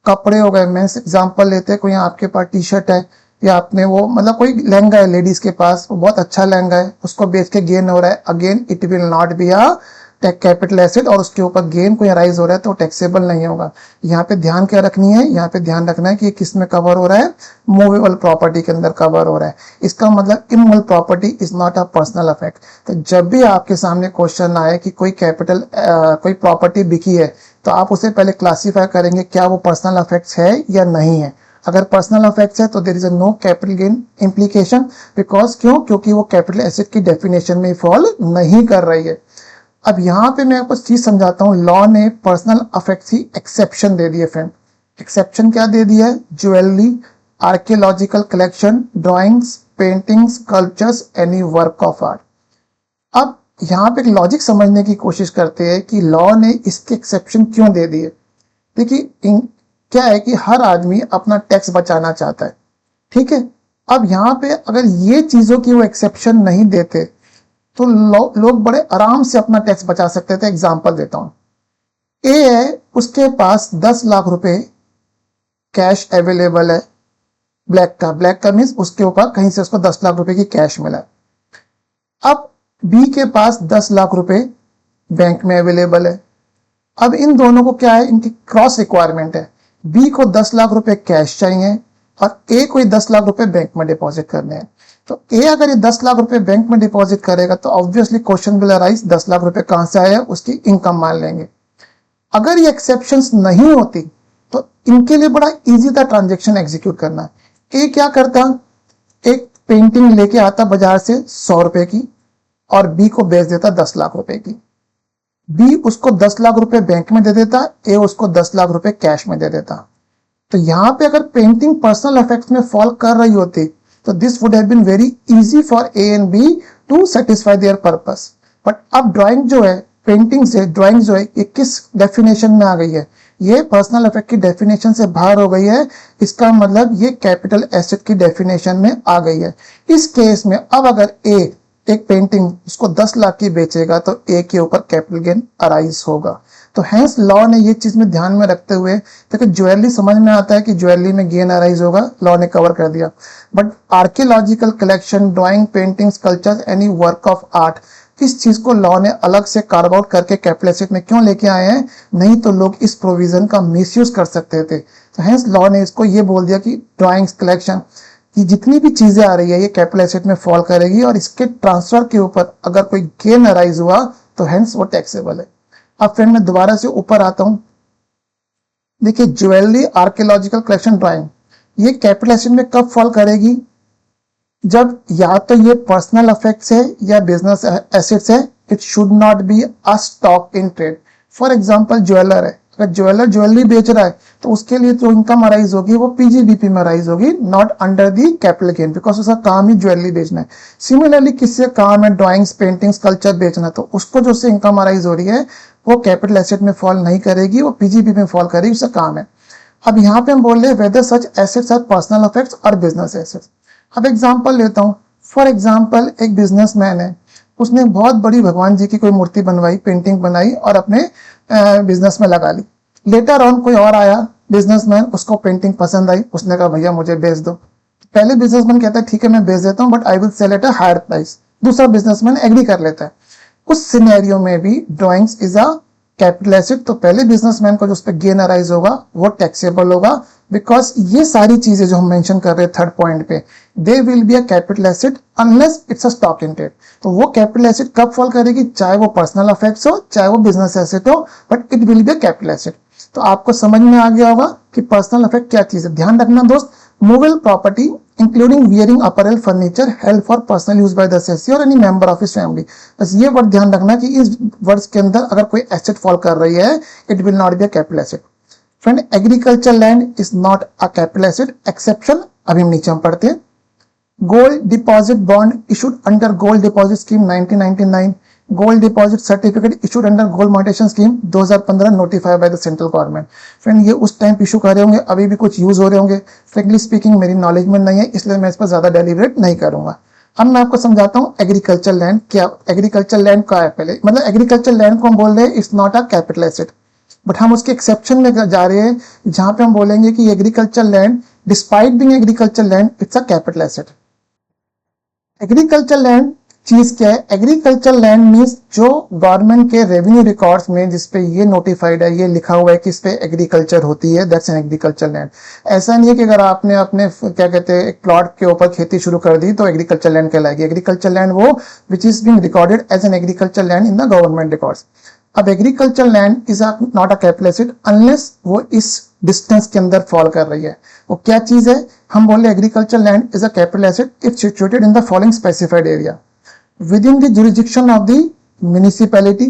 कपड़े हो गए। मैं एग्जांपल लेते हैं, कोई आपके पास टी शर्ट है या आपने वो मतलब कोई लहंगा है लेडीज के पास, वो बहुत अच्छा लहंगा है, उसको बेच के गेन हो रहा है, again it will not be a capital asset और उसके ऊपर गेन कोई राइज हो रहा है तो टैक्सेबल नहीं होगा। यहाँ पे ध्यान क्या रखनी है? यहाँ पे ध्यान रखना है कि ये किस में कवर हो रहा है? मूवेबल प्रॉपर्टी के अंदर कवर हो रहा है। इसका मतलब immovable property is not a personal effect. तो जब भी आपके सामने क्वेश्चन आए कि कोई कोई प्रॉपर्टी बिकी है तो आप उसे पहले क्लासीफाई करेंगे क्या वो पर्सनल इफेक्ट्स है या नहीं है। अगर पर्सनल इफेक्ट्स है तो there is a no capital gain implication, because क्यों? क्योंकि वो कैपिटल एसेट की डेफिनेशन में फॉल नहीं कर रही है। अब यहाँ पे मैं आपको चीज समझाता हूँ, लॉ ने पर्सनल इफेक्ट्स की एक्सेप्शन दे दी है फ्रेंड। एक्सेप्शन क्या दे दिया है? Jewellery, archaeological collection, drawings, paintings, sculptures, any work of art. अब यहाँ पे एक लॉजिक समझने की कोशिश करते हैं कि लॉ ने इसके एक्सेप्शन क्यों दे दिए। देखिए क्या है कि हर आदमी अपना टैक्स बचाना चाहता है, ठीक है। अब यहाँ पे अगर ये चीजों की वो एक्सेप्शन नहीं देते तो लोग बड़े आराम से अपना टैक्स बचा सकते थे। एग्जांपल देता हूं, ए है, उसके पास 10 लाख रुपए कैश अवेलेबल है, ब्लैक का मीन्स उसके ऊपर कहीं से उसको 10 लाख रुपए की कैश मिला। अब बी के पास 10 लाख रुपए बैंक में अवेलेबल है। अब इन दोनों को क्या है? इनकी क्रॉस रिक्वायरमेंट है। बी को 10 लाख रुपए कैश चाहिए और ए को 10 लाख रुपए बैंक में डिपॉजिट करने हैं। तो ए अगर ये 10 लाख रुपए बैंक में डिपॉजिट करेगा तो obviously question will arise 10 lakh रुपए कहां से आया? उसकी इनकम मान लेंगे। अगर ये एक्सेप्शंस नहीं होती तो इनके लिए बड़ा इजी था ट्रांजेक्शन एग्जीक्यूट करना। ए क्या करता? एक पेंटिंग लेके आता बाजार से 100 रुपए की और बी को बेच देता 10 लाख रुपए की। बी उसको 10 लाख रुपए बैंक में दे देता, ए उसको 10 लाख रुपए कैश में दे देता। तो यहां पे अगर पेंटिंग पर्सनल इफेक्ट्स में फॉल कर रही होती तो this would have been very easy for A and B to satisfy their purpose. But अब ड्राइंग जो है, पेंटिंग से ड्राइंग जो है, ये किस डेफिनेशन में आ गई है? ये पर्सनल इफेक्ट की डेफिनेशन से बाहर हो गई है। इसका मतलब ये कैपिटल एसेट की डेफिनेशन में आ गई है। इस केस में अब अगर ए एक पेंटिंग उसको 10 लाख की बेचेगा तो ए के ऊपर कैपिटल गेन अराइज होगा। तो हैंस लॉ ने ये चीज में ध्यान में रखते हुए, देखिए ज्वेलरी समझ में आता है कि ज्वेलरी में गेन अराइज होगा, लॉ ने कवर कर दिया। But archaeological collection, drawing, painting, sculptures, any work of art, इस चीज को लॉ ने अलग से कार्व आउट करके कैपिटल एसेट में क्यों लेके आए हैं, नहीं तो लोग इस प्रोविजन का मिसयूज कर सकते थे। तो हेंस लॉ ने इसको ये बोल दिया कि ड्राइंग्स कलेक्शन की जितनी भी चीजें आ रही है ये कैपिटल एसेट में फॉल करेगी, और इसके ट्रांसफर के ऊपर अगर कोई गेन अराइज हुआ तो हेंस वो टैक्सेबल है। अब फ्रेंड मैं दोबारा से ऊपर आता हूं। देखिए ज्वेलरी आर्कियोलॉजिकल कलेक्शन ड्राइंग ये कैपिटल एसेट में कब फॉल करेगी, जब या तो ये पर्सनल अफेक्ट्स है या बिजनेस एसेट्स है। It should not be a stock in trade. For example jeweller है, अगर ज्वेलर ज्वेलरी बेच रहा है तो उसके लिए जो इनकम अराइज होगी वो पीजीबीपी में अराइज होगी, not under the capital gain, because उसका काम ही ज्वेलरी बेचना है। सिमिलरली किसी का काम है ड्राइंग्स पेंटिंग्स कल्चर बेचना, तो उसको जो से इनकम अराइज हो रही है वो कैपिटल एसेट में फॉल नहीं करेगी, वो पीजीबीपी में फॉल करेगी, उसका काम है। अब यहाँ पे हम बोल रहे हैं whether such assets are personal effects और बिजनेस एसेट्स। अब एग्जांपल लेता हूँ। फॉर एग्जांपल एक बिजनेसमैन है, उसने बहुत बड़ी भगवान जी की कोई मूर्ति बनवाई, पेंटिंग बनाई और अपने बिजनेस में लगा ली। लेटर ऑन कोई और आया बिजनेसमैन, उसको पेंटिंग पसंद आई, उसने कहा भैया मुझे बेच दो। पहले बिजनेसमैन कहता है ठीक है मैं बेच देता हूँ but I will sell at a higher price. दूसरा बिजनेसमैन एग्री कर लेता है। उस सिनेरियो में भी drawings is a capital asset, तो पहले बिजनेसमैन को जो उस पर गेन अराइज होगा वो टैक्सेबल होगा, बिकॉज ये सारी चीजें जो हम मेंशन कर रहे हैं थर्ड पॉइंट पे, they will be a capital asset unless it's a stock in trade. तो वो कैपिटल एसेट कब फॉल करेगी, चाहे वो पर्सनल अफेक्ट्स हो चाहे वो बिजनेस एसेट हो, but it will be a capital asset. तो आपको समझ में आ गया होगा कि पर्सनल अफेक्ट क्या चीज है। ध्यान रखना दोस्त, movable property including wearing apparel furniture held for personal use by the assessee और any member of his family. बस ये वर्ड ध्यान रखना कि इस वर्ड्स के अंदर अगर कोई एसेट फॉल कर रही है it will not be a capital asset. Friend agriculture land is not a capital asset, exception अभी हम नीचे हम पढ़ते हैं। Gold deposit bond issued under gold deposit scheme 1999, gold deposit certificate issued under gold monetisation scheme 2015 notified by the central government. Friend ये उस time issue कर रहे होंगे, अभी भी कुछ यूज हो रहे होंगे। फ्रेंकली स्पीकिंग मेरी नॉलेज में नहीं है इसलिए मैं इस पर ज्यादा डेलिब्रेट नहीं करूंगा। अब मैं आपको समझाता हूँ एग्रीकल्चर लैंड क्या, एग्रीकल्चर लैंड क्या है। पहले मतलब एग्रीकल्चर लैंड को हम बोल रहे हैं it's not a capital asset, but हम उसके एक्सेप्शन में जा रहे हैं जहां पे हम बोलेंगे कि agriculture land despite being agriculture land it's a capital asset. Agriculture land चीज क्या है, एग्रीकल्चर लैंड मीन्स जो गवर्नमेंट के रेवेन्यू रिकॉर्ड्स में जिसपे ये नोटिफाइड है, ये लिखा हुआ है कि इस पे एग्रीकल्चर होती है, दैट्स एन एग्रीकल्चर लैंड। ऐसा नहीं है कि अगर आपने अपने क्या कहते हैं एक प्लॉट के ऊपर खेती शुरू कर दी तो एग्रीकल्चर लैंड कहलाएगी। एग्रीकल्चर लैंड वो which is being recorded as an agriculture land in the government records. अब agriculture land is not a capital asset unless वो इस डिस्टेंस के अंदर फॉल कर रही है। वो क्या चीज है, हम बोले agriculture land is a capital asset if situated in the following specified area with in the jurisdiction of the municipality.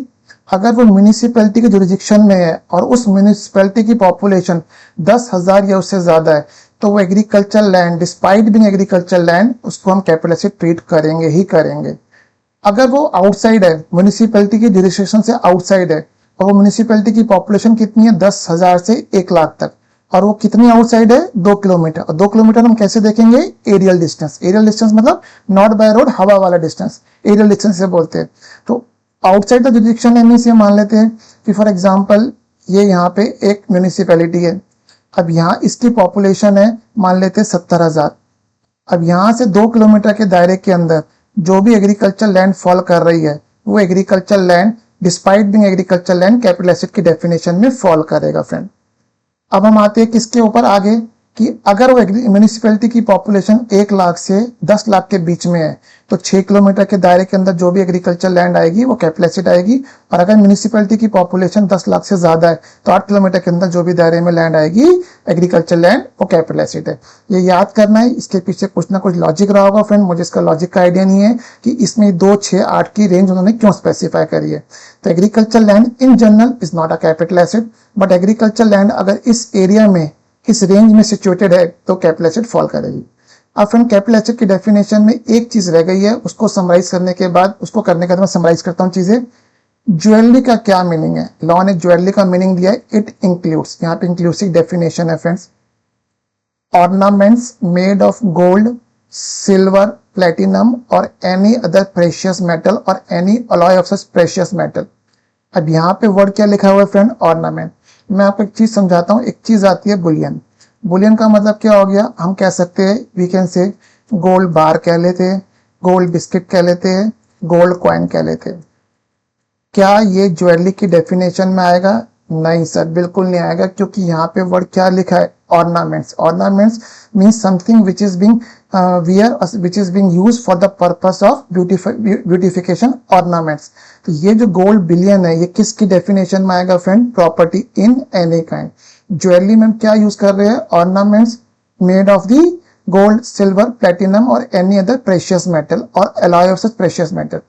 अगर वो म्यूनिसिपैलिटी के जुरिडिक्शन में है और उस म्यूनिसिपैलिटी की पॉपुलेशन 10,000 या उससे ज्यादा है तो वो agriculture land despite being agriculture land उसको हम कैपिटल एसेट ट्रीट करेंगे ही करेंगे। अगर वो आउटसाइड है, म्यूनिसिपैलिटी की जुरिडिक्शन से आउटसाइड है और वो म्यूनिसिपैलिटी की पॉपुलेशन कितनी है 10,000 से 1,00,000 तक, और वो कितनी आउटसाइड है 2 किलोमीटर, और 2 किलोमीटर हम कैसे देखेंगे एरियल डिस्टेंस। एरियल डिस्टेंस मतलब नॉट बाय रोड, हवा वाला डिस्टेंस, एरियल डिस्टेंस से बोलते हैं। तो आउटसाइड द जुरिडिक्शन है मींस ये मान लेते हैं कि फॉर एग्जांपल ये यहाँ पे एक म्यूनिसिपैलिटी है, अब यहाँ इसकी पॉपुलेशन है मान लेते हैं 70,000। अब यहाँ से 2 किलोमीटर के दायरे के अंदर जो भी एग्रीकल्चर लैंड फॉल कर रही है वो agriculture land despite being agriculture land capital asset की डेफिनेशन में फॉल करेगा। फ्रेंड अब हम आते हैं किसके ऊपर आगे कि अगर वो म्यूनिसिपैलिटी की पॉपुलेशन 1,00,000 से 10,00,000 के बीच में है तो 6 किलोमीटर के दायरे के अंदर जो भी एग्रीकल्चर लैंड आएगी वो कैपिटल एसेट आएगी, और अगर म्यूनिसिपैलिटी की पॉपुलेशन 10,00,000 से ज्यादा है तो 8 किलोमीटर के अंदर जो भी दायरे में लैंड आएगी एग्रीकल्चर लैंड वो कैपिटल एसेट है। ये याद करना है, इसके पीछे कुछ ना कुछ लॉजिक रहा होगा। फ्रेंड मुझे इसका लॉजिक का आइडिया नहीं है कि इसमें 2, 6, 8 की रेंज उन्होंने क्यों स्पेसिफाई करी है। तो agriculture land in general is not a capital asset, but agriculture land अगर इस एरिया में इस रेंज में सिचुएटेड है तो कैपिटल एसेट फॉल करेगी। अब फ्रेंड कैपिटल एसेट की डेफिनेशन में एक चीज रह गई है, उसको समराइज करने के बाद उसको करने के बाद मैं समराइज करता हूँ चीजें। ज्वेलरी का क्या मीनिंग है, लॉ ने ज्वेलरी का मीनिंग दिया है इट इंक्लूड्स, यहाँ पे इंक्लूसिव डेफिनेशन है friends, ornaments made of gold, silver, platinum और एनी अदर प्रेशियस मेटल और any alloy of such precious metal. अब यहाँ पे वर्ड क्या लिखा हुआ है फ्रेंड, ऑर्नामेंट। मैं आपको एक चीज समझाता हूँ। एक चीज आती है बुलियन। बुलियन का मतलब क्या हो गया, हम कह सकते हैं we can say gold bar कह लेते हैं, गोल्ड बिस्किट कह लेते हैं, गोल्ड कॉइन कह लेते हैं। क्या ये ज्वेलरी की डेफिनेशन में आएगा? नहीं सर, बिल्कुल नहीं आएगा, क्योंकि यहाँ पे वर्ड क्या लिखा है? Ornaments. Ornaments means something which is being wear which is being use for the purpose of beautification, ornaments. तो ये जो गोल्ड बिलियन है ये किसकी डेफिनेशन में आएगा friend? Property in any kind. Jewellery में हम क्या यूज कर रहे हैं? Ornaments made of the gold, silver, platinum और एनी अदर प्रेशियस मेटल और alloy of such precious metal,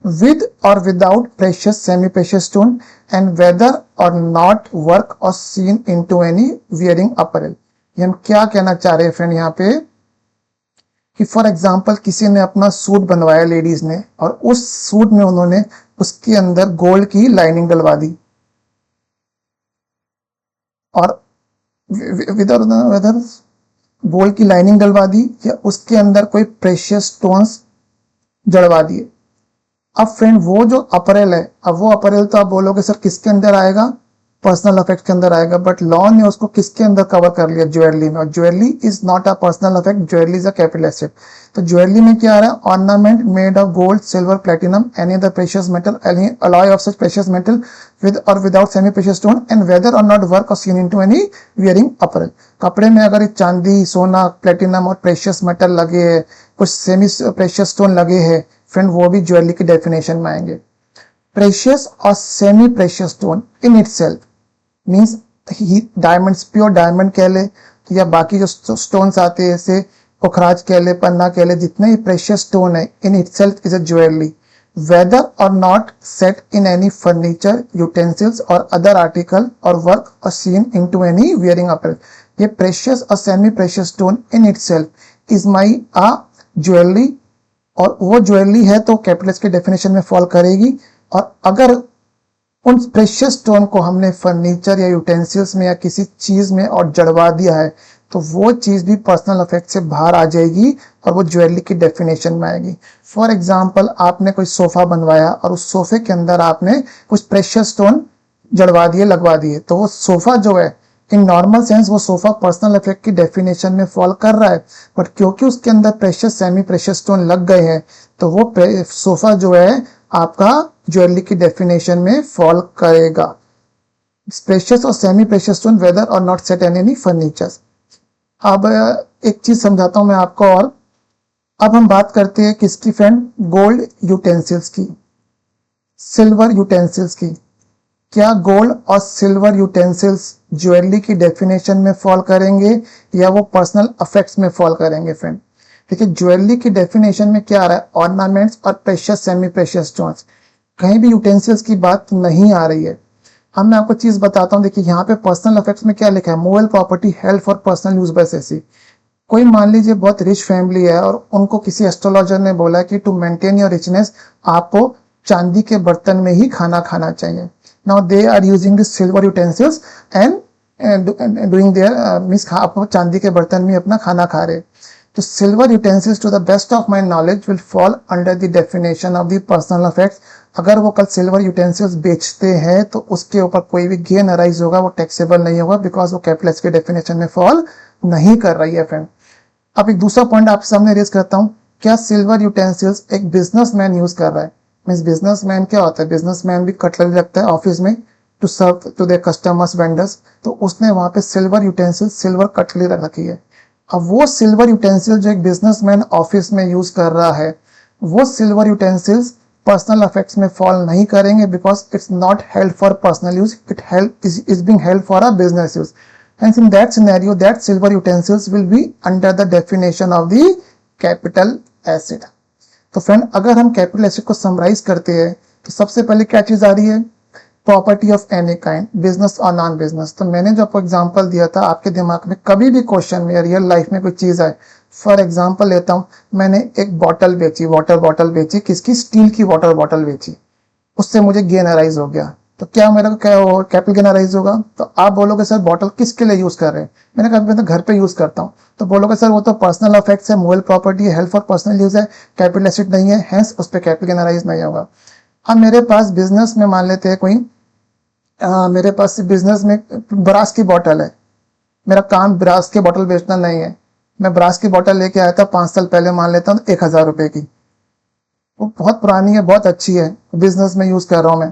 with or without precious, semi-precious stone, and whether or not work or seen into any wearing apparel। ये हम क्या कहना चाह रहे हैं friend यहाँ पे कि फॉर एग्जाम्पल किसी ने अपना सूट बनवाया लेडीज ने, और उस सूट में उन्होंने उसके अंदर गोल्ड की लाइनिंग डलवा दी, और वेदर गोल्ड की लाइनिंग डलवा दी या उसके अंदर कोई प्रेशियस स्टोन्स जड़वा दिए। अब फ्रेंड वो जो अपरेल है, अब वो अपरेल तो आप बोलोगे सर किसके अंदर आएगा? पर्सनल अफेक्ट के अंदर आएगा, बट लॉ ने उसको किसके अंदर कवर कर लिया? ज्वेलरी में। और jewellery is not a personal effect, jewellery is a capital asset. तो ज्वेलरी में क्या आ रहा है? Ornament made of gold, silver, platinum, any other precious metal, any alloy of such precious metal with और without semi precious stone, and whether और not work और scene into any wearing apparel. कपड़े में अगर चांदी, सोना, प्लेटिनम और precious metal लगे है, कुछ सेमी प्रेशियस स्टोन लगे हैं फ्रेंड, वो भी ज्वेलरी की डेफिनेशन में आएंगे। Precious or semi precious stone in itself means diamonds, pure diamond कह ले या बाकी जो स्टोन्स आते हैं जैसे पोखराज कह ले, पन्ना कह ले, जितने भी प्रेशियस स्टोन है in itself is a jewellery, whether और not set in any furniture, utensils or other article or work और scene into any wearing apparel. ये precious or semi precious stone in itself is my a jewellery, और वो jewellery है तो Capitals के definition में fall करेगी। और अगर उन प्रेशियस स्टोन को हमने फर्नीचर या यूटेंसिल्स में या किसी चीज में और जड़वा दिया है तो वो चीज भी पर्सनल अफेक्ट से बाहर आ जाएगी और वो ज्वेलरी की डेफिनेशन में आएगी। फॉर एग्जाम्पल आपने कोई सोफा बनवाया और उस सोफे के अंदर आपने कुछ प्रेशियस स्टोन जड़वा दिए, लगवा दिए, तो वो सोफा जो है इन नॉर्मल सेंस वो सोफा पर्सनल इफेक्ट की डेफिनेशन में फॉल कर रहा है, बट क्योंकि उसके अंदर प्रेशियस सेमी प्रेशियस स्टोन लग गए हैं तो वो सोफा जो है आपका ज्वेलरी की डेफिनेशन में फॉल करेगा। Precious or semi precious stone weather और not set in any furnitures. अब एक चीज समझाता हूं मैं आपको, और अब हम बात करते हैं किसकी फ्रेंड? गोल्ड यूटेंसिल्स की, सिल्वर यूटेंसिल्स की। क्या गोल्ड और सिल्वर यूटेंसिल्स ज्वेलरी की डेफिनेशन में फॉल करेंगे या वो पर्सनल अफेक्ट्स में फॉल करेंगे फ्रेंड? देखिए ज्वेलरी की डेफिनेशन में क्या आ रहा है? ऑर्नामेंट्स और प्रेशियस सेमी प्रेशियस स्टोन्स। कहीं भी यूटेंसिल्स की बात नहीं आ रही है। अब मैं आपको चीज बताता हूँ, देखिए यहाँ पे पर्सनल अफेक्ट्स में क्या लिखा है? Movable property held for personal use by assessee. कोई मान लीजिए बहुत रिच फैमिली है और उनको किसी एस्ट्रोलॉजर ने बोला कि टू मेंटेन योर रिचनेस आपको चांदी के बर्तन में ही खाना खाना चाहिए। Now they are using this silver utensils and doing their means आप चांदी के बर्तन में अपना खाना खा रहे। तो silver utensils to the best of my knowledge will fall under the definition of the personal effects. अगर वो कल सिल्वर यूटेंसिल्स बेचते हैं तो उसके ऊपर कोई भी गेन अराइज होगा वो टैक्सेबल नहीं होगा, बिकॉज वो कैपिटल के डेफिनेशन में फॉल नहीं कर रही है फ्रेंड। अब एक दूसरा पॉइंट आपके सामने रेज करता हूँ, क्या सिल्वर यूटेंसिल्स एक बिजनेसमैन यूज कर रहा है? मीन्स बिजनेसमैन क्या होता है? बिजनेसमैन भी कटलरी रखता है ऑफिस में to serve to their customers, vendors, तो उसने वहां पे सिल्वर यूटेंसिल्स, सिल्वर कटलरी रख रखी है। अब वो सिल्वर यूटेंसिल जो एक बिजनेसमैन ऑफिस में यूज कर रहा है, वो सिल्वर यूटेंसिल्स पर्सनल अफेक्ट्स में फॉल नहीं करेंगे, because it's not held for personal use, is being held for a business use. Hence, in that scenario, that silver utensils will be under the definition of the capital asset. तो friend अगर हम capital asset को summarise करते हैं तो सबसे पहले क्या चीज आ रही है? Property of any kind, business और नॉन बिजनेस। तो मैंने जो आपको एग्जांपल दिया था, आपके दिमाग में कभी भी क्वेश्चन में या रियल लाइफ में कोई चीज आए, फॉर एग्जांपल लेता हूं, मैंने एक बॉटल बेची, वाटर बॉटल बेची, किसकी? स्टील की वाटर बॉटल बेची, उससे मुझे गेन अराइज हो गया, तो क्या मेरा क्या कैपिटल गेन अराइज होगा? तो आप बोलोगे सर बॉटल किसके लिए यूज कर रहे हैं? मैंने कहा मैं तो घर पे यूज करता हूँ। तो बोलोगे सर वो तो पर्सनल अफेक्ट्स है, मूवेबल प्रॉपर्टी है, हेल्ड फॉर पर्सनल यूज है, कैपिटल एसेट नहीं है, हेंस उस पर कैपिटल गेन अराइज नहीं होगा। अब मेरे पास बिजनेस में मान लेते हैं कोई मेरे पास बिजनेस में ब्रास की बॉटल है, मेरा काम ब्रास की बॉटल बेचना नहीं है, मैं ब्रास की बॉटल लेके आया था 5 साल पहले, मान लेता हूँ 1000 रुपए की, वो बहुत पुरानी है, बहुत अच्छी है, बिजनेस में यूज कर रहा हूँ मैं।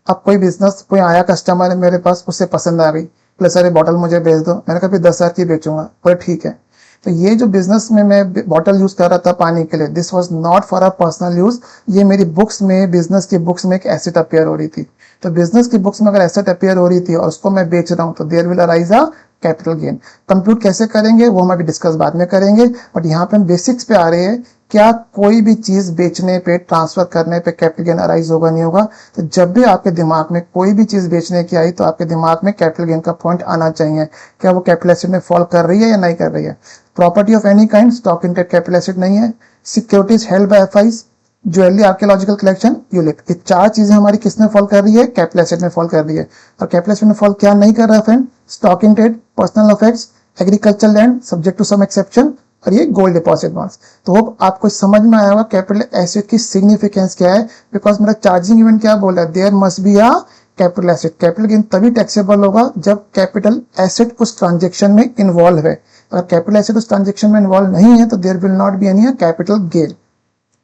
अब कोई बिजनेस, कोई आया कस्टमर है मेरे पास, उससे पसंद आ गई, बोले सर ये बॉटल मुझे बेच दो, मैंने कहा फिर 10,000 की बेचूंगा, बोले ठीक है। तो ये जो बिजनेस में मैं बॉटल यूज कर रहा था पानी के लिए, this was not for a personal use, ये मेरी बुक्स में, बिजनेस की बुक्स में एक एसेट अपीयर हो रही थी। तो बिजनेस की बुक्स में अगर एसेट अपीयर हो रही थी और उसको मैं बेच रहा हूँ तो there will arise a capital gain. Compute कैसे करेंगे वो हम अभी डिस्कस बाद में करेंगे, बट यहाँ पे हम बेसिक्स पे आ रहे हैं। क्या कोई भी चीज बेचने पे, ट्रांसफर करने पे कैपिटल गेन अराइज होगा, नहीं होगा? तो जब भी आपके दिमाग में कोई भी चीज बेचने की आई तो आपके दिमाग में कैपिटल गेन का पॉइंट आना चाहिए। क्या वो कैपिटल एसेट में फॉल कर रही है या नहीं कर रही है? Property of any kind, stock in trade capital asset नहीं है। Securities held by FIIs, jewellery, archaeological collection, ULIP, ये चार चीजें हमारी किसमें फॉल कर रही है? कैपिटल एसेट में फॉल कर रही है। और कैपिटल एसेट में फॉल क्या नहीं कर रहा है friend? Stock in trade, personal effects, agriculture land subject to some exception, और ये गोल्ड डिपॉजिट बॉन्ड्स। तो होप आपको समझ में आया होगा कैपिटल एसेट की सिग्निफिकेंस क्या है। बिकॉज मेरा चार्जिंग इवेंट क्या बोल रहा है? There must be a capital asset. Capital gain तभी टैक्सेबल होगा जब कैपिटल एसेट उस ट्रांजेक्शन में इन्वॉल्व है। अगर कैपिटल एसेट उस ट्रांजेक्शन में इन्वॉल्व नहीं है तो there will not be any capital gain.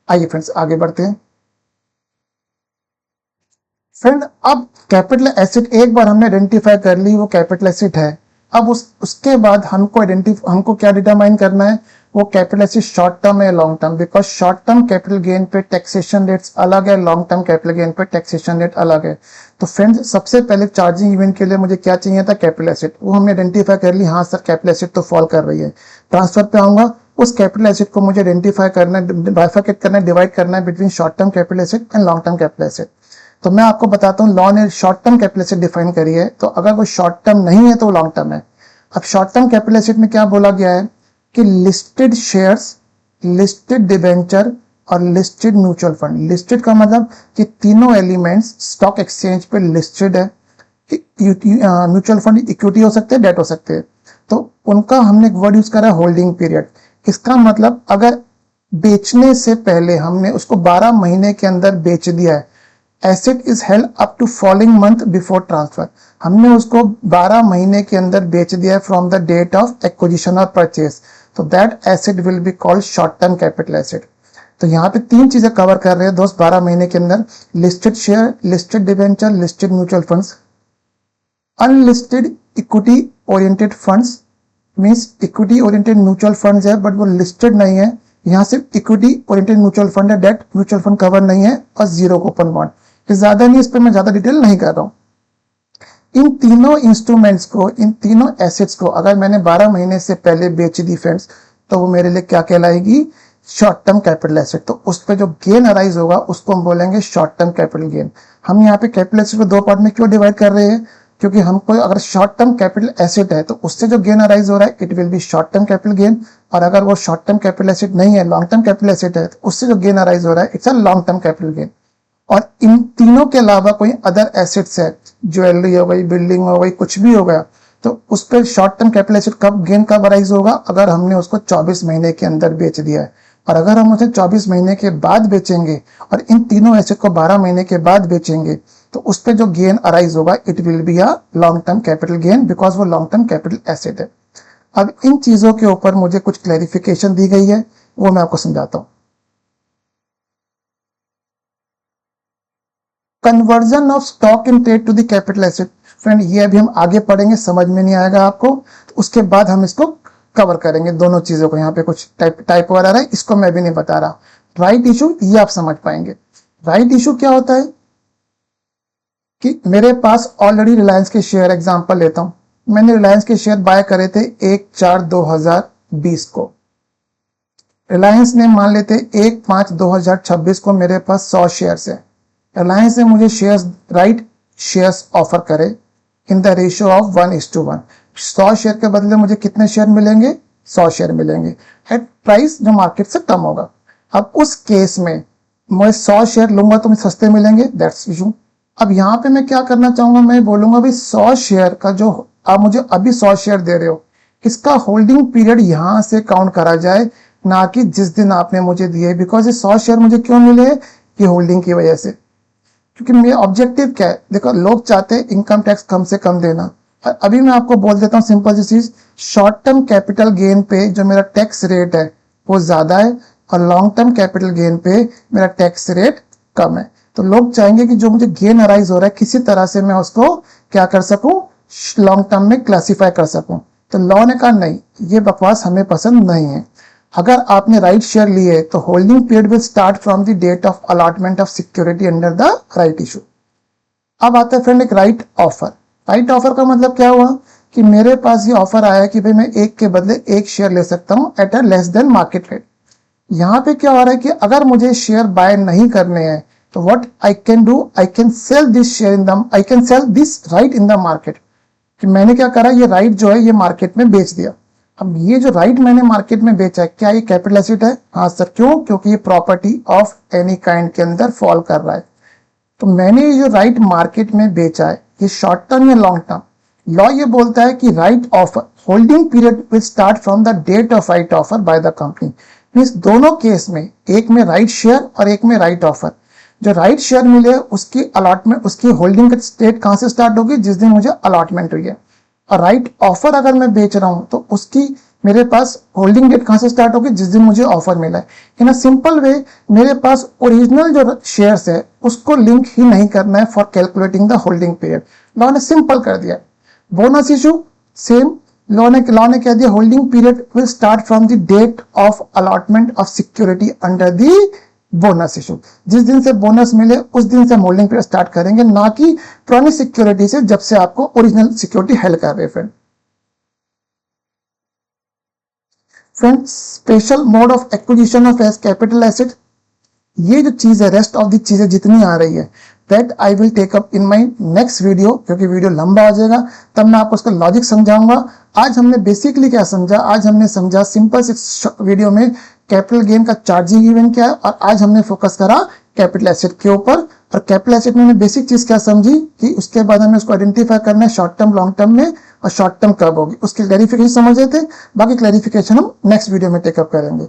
आइए फ्रेंड्स आगे बढ़ते हैं। फ्रेंड, अब कैपिटल एसेट एक बार हमने आइडेंटिफाई कर ली, वो कैपिटल एसेट है। अब उसके बाद हमको क्या डिटरमाइन करना है? वो कैपिटल एसेट शॉर्ट टर्म है, long term. Because short term capital gain पे टैक्सेशन रेट्स अलग है, लॉन्ग टर्म कैपिटल गेन पे टैक्सेशन रेट अलग है। तो फ्रेंड्स, सबसे पहले चार्जिंग इवेंट के लिए मुझे क्या चाहिए था? Capital asset. वो हमने आइडेंटिफाई कर ली, हाँ सर कैपिटल एसेट तो फॉल कर रही है। ट्रांसफर पे आऊंगा, उस कैपिटल एसेट को मुझे आइडेंटिफाई करना है, बाइफरकेट करना है, डिवाइड करना है between short term capital asset and long term capital asset. तो मैं आपको बताता हूँ, लॉ ने short term capital asset define करी है, तो अगर वो शॉर्ट टर्म नहीं है तो वो लॉन्ग टर्म है। अब शॉर्ट टर्म कैपिटल एसेट में क्या बोला गया है कि लिस्टेड शेयर्स, लिस्टेड डिबेंचर और लिस्टेड म्यूचुअल फंड। लिस्टेड का मतलब कि तीनों एलिमेंट्स स्टॉक एक्सचेंज पे लिस्टेड है। म्यूचुअल फंड इक्विटी हो सकते हैं, डेट हो सकते हैं। तो उनका हमने एक वर्ड यूज करा है, होल्डिंग पीरियड। इसका मतलब अगर बेचने से पहले हमने उसको 12 महीने के अंदर बेच दिया है, asset is held up to following month before transfer. हमने उसको 12 महीने के अंदर बेच दिया है from the date of acquisition और परचेज, तो that asset will be called short term capital asset. तो यहाँ पे तीन चीजें कवर कर रहे हैं दोस्त 12 महीने के अंदर: listed share, listed debenture, listed mutual funds. Unlisted equity oriented funds means equity oriented mutual funds है बट वो लिस्टेड नहीं है। यहाँ सिर्फ इक्विटी ओरिएंटेड म्यूचुअल फंड है, डेट म्यूचुअल फंड कवर नहीं है, और जीरो कूपन बॉन्ड। ज्यादा नहीं, इस पर मैं ज्यादा डिटेल नहीं कर रहा हूँ। इन तीनों इंस्ट्रूमेंट्स को, इन तीनों एसेट्स को अगर मैंने 12 महीने से पहले बेच दी फ्रेंड्स, तो वो मेरे लिए क्या कहलाएगी? Short term capital asset. तो उस पर जो गेन अराइज होगा उसको हम बोलेंगे शॉर्ट टर्म कैपिटल गेन। हम यहाँ पे कैपिटल एसेट को दो पार्ट में क्यों डिवाइड कर रहे हैं? क्योंकि हमको अगर शॉर्ट टर्म कैपिटल एसेट है तो उससे जो गेन अराइज हो रहा है it will be short term capital gain, और अगर वो शॉर्ट टर्म कैपिटल एसेट नहीं है, लॉन्ग टर्म कैपिटल एसेट है, तो उससे जो गेन अराइज हो रहा है it's a long term capital gain. और इन तीनों के अलावा कोई अदर एसेट्स है, ज्वेलरी हो गई, बिल्डिंग हो गई, कुछ भी हो गया, तो उस पर शॉर्ट टर्म कैपिटल एसेट कब गेन कब अराइज होगा? अगर हमने उसको 24 महीने के अंदर बेच दिया है। और अगर हम उसे 24 महीने के बाद बेचेंगे और इन तीनों एसेट को 12 महीने के बाद बेचेंगे तो उस पर जो गेन अराइज होगा it will be a long term capital gain, because वो लॉन्ग टर्म कैपिटल एसेट है। अब इन चीजों के ऊपर मुझे कुछ क्लैरिफिकेशन दी गई है, वो मैं आपको समझाता हूं। Conversion of stock in trade to the capital asset. Friend, ये अभी हम आगे पढ़ेंगे, समझ में नहीं आएगा आपको, तो उसके बाद हम इसको कवर करेंगे दोनों चीजों को। यहाँ पे कुछ टाइप आ रहा है, इसको मैं भी नहीं बता रहा। राइट इशू ये आप समझ पाएंगे। राइट इशू क्या होता है कि मेरे पास ऑलरेडी रिलायंस के शेयर, एग्जांपल लेता हूं, मैंने रिलायंस के शेयर बाय करे थे 1/4/2020 को। रिलायंस ने मान लेते 1/5/2026 को मेरे पास 100 शेयर्स है। रिलायंस ने मुझे शेयर्स ऑफर करे in the ratio of 1:1। 100 share के बदले मुझे कितने शेयर मिलेंगे? 100 शेयर मिलेंगे एट प्राइस जो मार्केट से कम होगा। अब उस केस में मैं 100 शेयर लूंगा तो मुझे सस्ते मिलेंगे, दैट्स इशू। अब यहाँ पे मैं क्या करना चाहूंगा, मैं बोलूंगा भाई 100 शेयर का जो आप मुझे अभी 100 शेयर दे रहे हो, इसका होल्डिंग पीरियड यहां से काउंट करा जाए, ना कि जिस दिन आपने मुझे दिए। बिकॉज ये 100 शेयर मुझे क्यों मिले? ये होल्डिंग की वजह से। क्योंकि मेरा ऑब्जेक्टिव क्या है? देखो, लोग चाहते हैं इनकम टैक्स कम से कम देना। अभी मैं आपको बोल देता हूँ सिंपल सी चीज, शॉर्ट टर्म कैपिटल गेन पे जो मेरा टैक्स रेट है वो ज्यादा है, और लॉन्ग टर्म कैपिटल गेन पे मेरा टैक्स रेट कम है। तो लोग चाहेंगे कि जो मुझे गेन अराइज हो रहा है किसी तरह से मैं उसको क्या कर सकूं, लॉन्ग टर्म में क्लासिफाई कर सकूं। तो लॉ ने कहा नहीं, ये बकवास हमें पसंद नहीं है। अगर आपने राइट शेयर लिए तो holding period will start from the date of allotment of security under the right issue. अब आता है फ्रेंड एक राइट ऑफर। राइट ऑफर का मतलब क्या हुआ कि मेरे पास ये ऑफर आया कि भाई मैं एक के बदले एक शेयर ले सकता हूं at a less than market rate. यहाँ पे क्या हो रहा है कि अगर मुझे शेयर बाय नहीं करने हैं तो what I can do, I can sell this share in the, I can sell this right in the market. कि मैंने क्या करा, ये राइट जो है ये मार्केट में बेच दिया। अब ये जो राइट मैंने मार्केट में बेचा है, क्या ये कैपिटल एसेट है? हाँ सर। क्यों? क्योंकि ये प्रॉपर्टी ऑफ एनी काइंड के अंदर फॉल कर रहा है। तो मैंने ये जो राइट मार्केट में बेचा है, ये शॉर्ट टर्म या लॉन्ग टर्म? लॉ ये बोलता है कि right offer holding period will start from the date of right offer by the company. Means दोनों केस में, एक में राइट शेयर और एक में राइट ऑफर, जो राइट शेयर मिले उसकी अलॉटमेंट, उसकी होल्डिंग का डेट कहां से स्टार्ट होगी? जिस दिन मुझे अलॉटमेंट हुई है। और राइट ऑफर अगर मैं बेच रहा हूं तो उसकी मेरे पास होल्डिंग डेट कहां से स्टार्ट होगी? जिस दिन मुझे ऑफर मिला है। इन अ सिंपल वे मेरे पास ओरिजिनल जो शेयर्स है उसको लिंक ही नहीं करना है for calculating the holding period. Law ने सिंपल कर दिया। बोनस इशू सेम, लॉ ने कह दिया holding period will start from the date of allotment of security under the bonus issue. जिस दिन से बोनस मिले उस दिन से हम होल्डिंग पीरियड स्टार्ट करेंगे, ना कि पुरानी सिक्योरिटी से जब से आपको ओरिजिनल सिक्योरिटी हेल्ड कर रहे हैं। Friends, special mode of acquisition of as capital asset, ये जो चीज है, रेस्ट ऑफ द चीजें जितनी आ रही है, that I will take up in my next video, क्योंकि वीडियो लंबा हो जाएगा। तब मैं आपको उसका लॉजिक समझाऊंगा। आज हमने बेसिकली क्या समझा? आज हमने समझा सिंपल से वीडियो में कैपिटल गेन का चार्जिंग इवेंट क्या है, और आज हमने फोकस करा कैपिटल एसेट के ऊपर। और कैपिटल एसेट में हमने बेसिक चीज क्या समझी कि उसके बाद हमें उसको आइडेंटिफाई करना है शॉर्ट टर्म, लॉन्ग टर्म में, और शॉर्ट टर्म कब होगी उसकी क्लैरिफिकेशन समझ रहे थे। बाकी क्लैरिफिकेशन हम नेक्स्ट वीडियो में टेकअप करेंगे।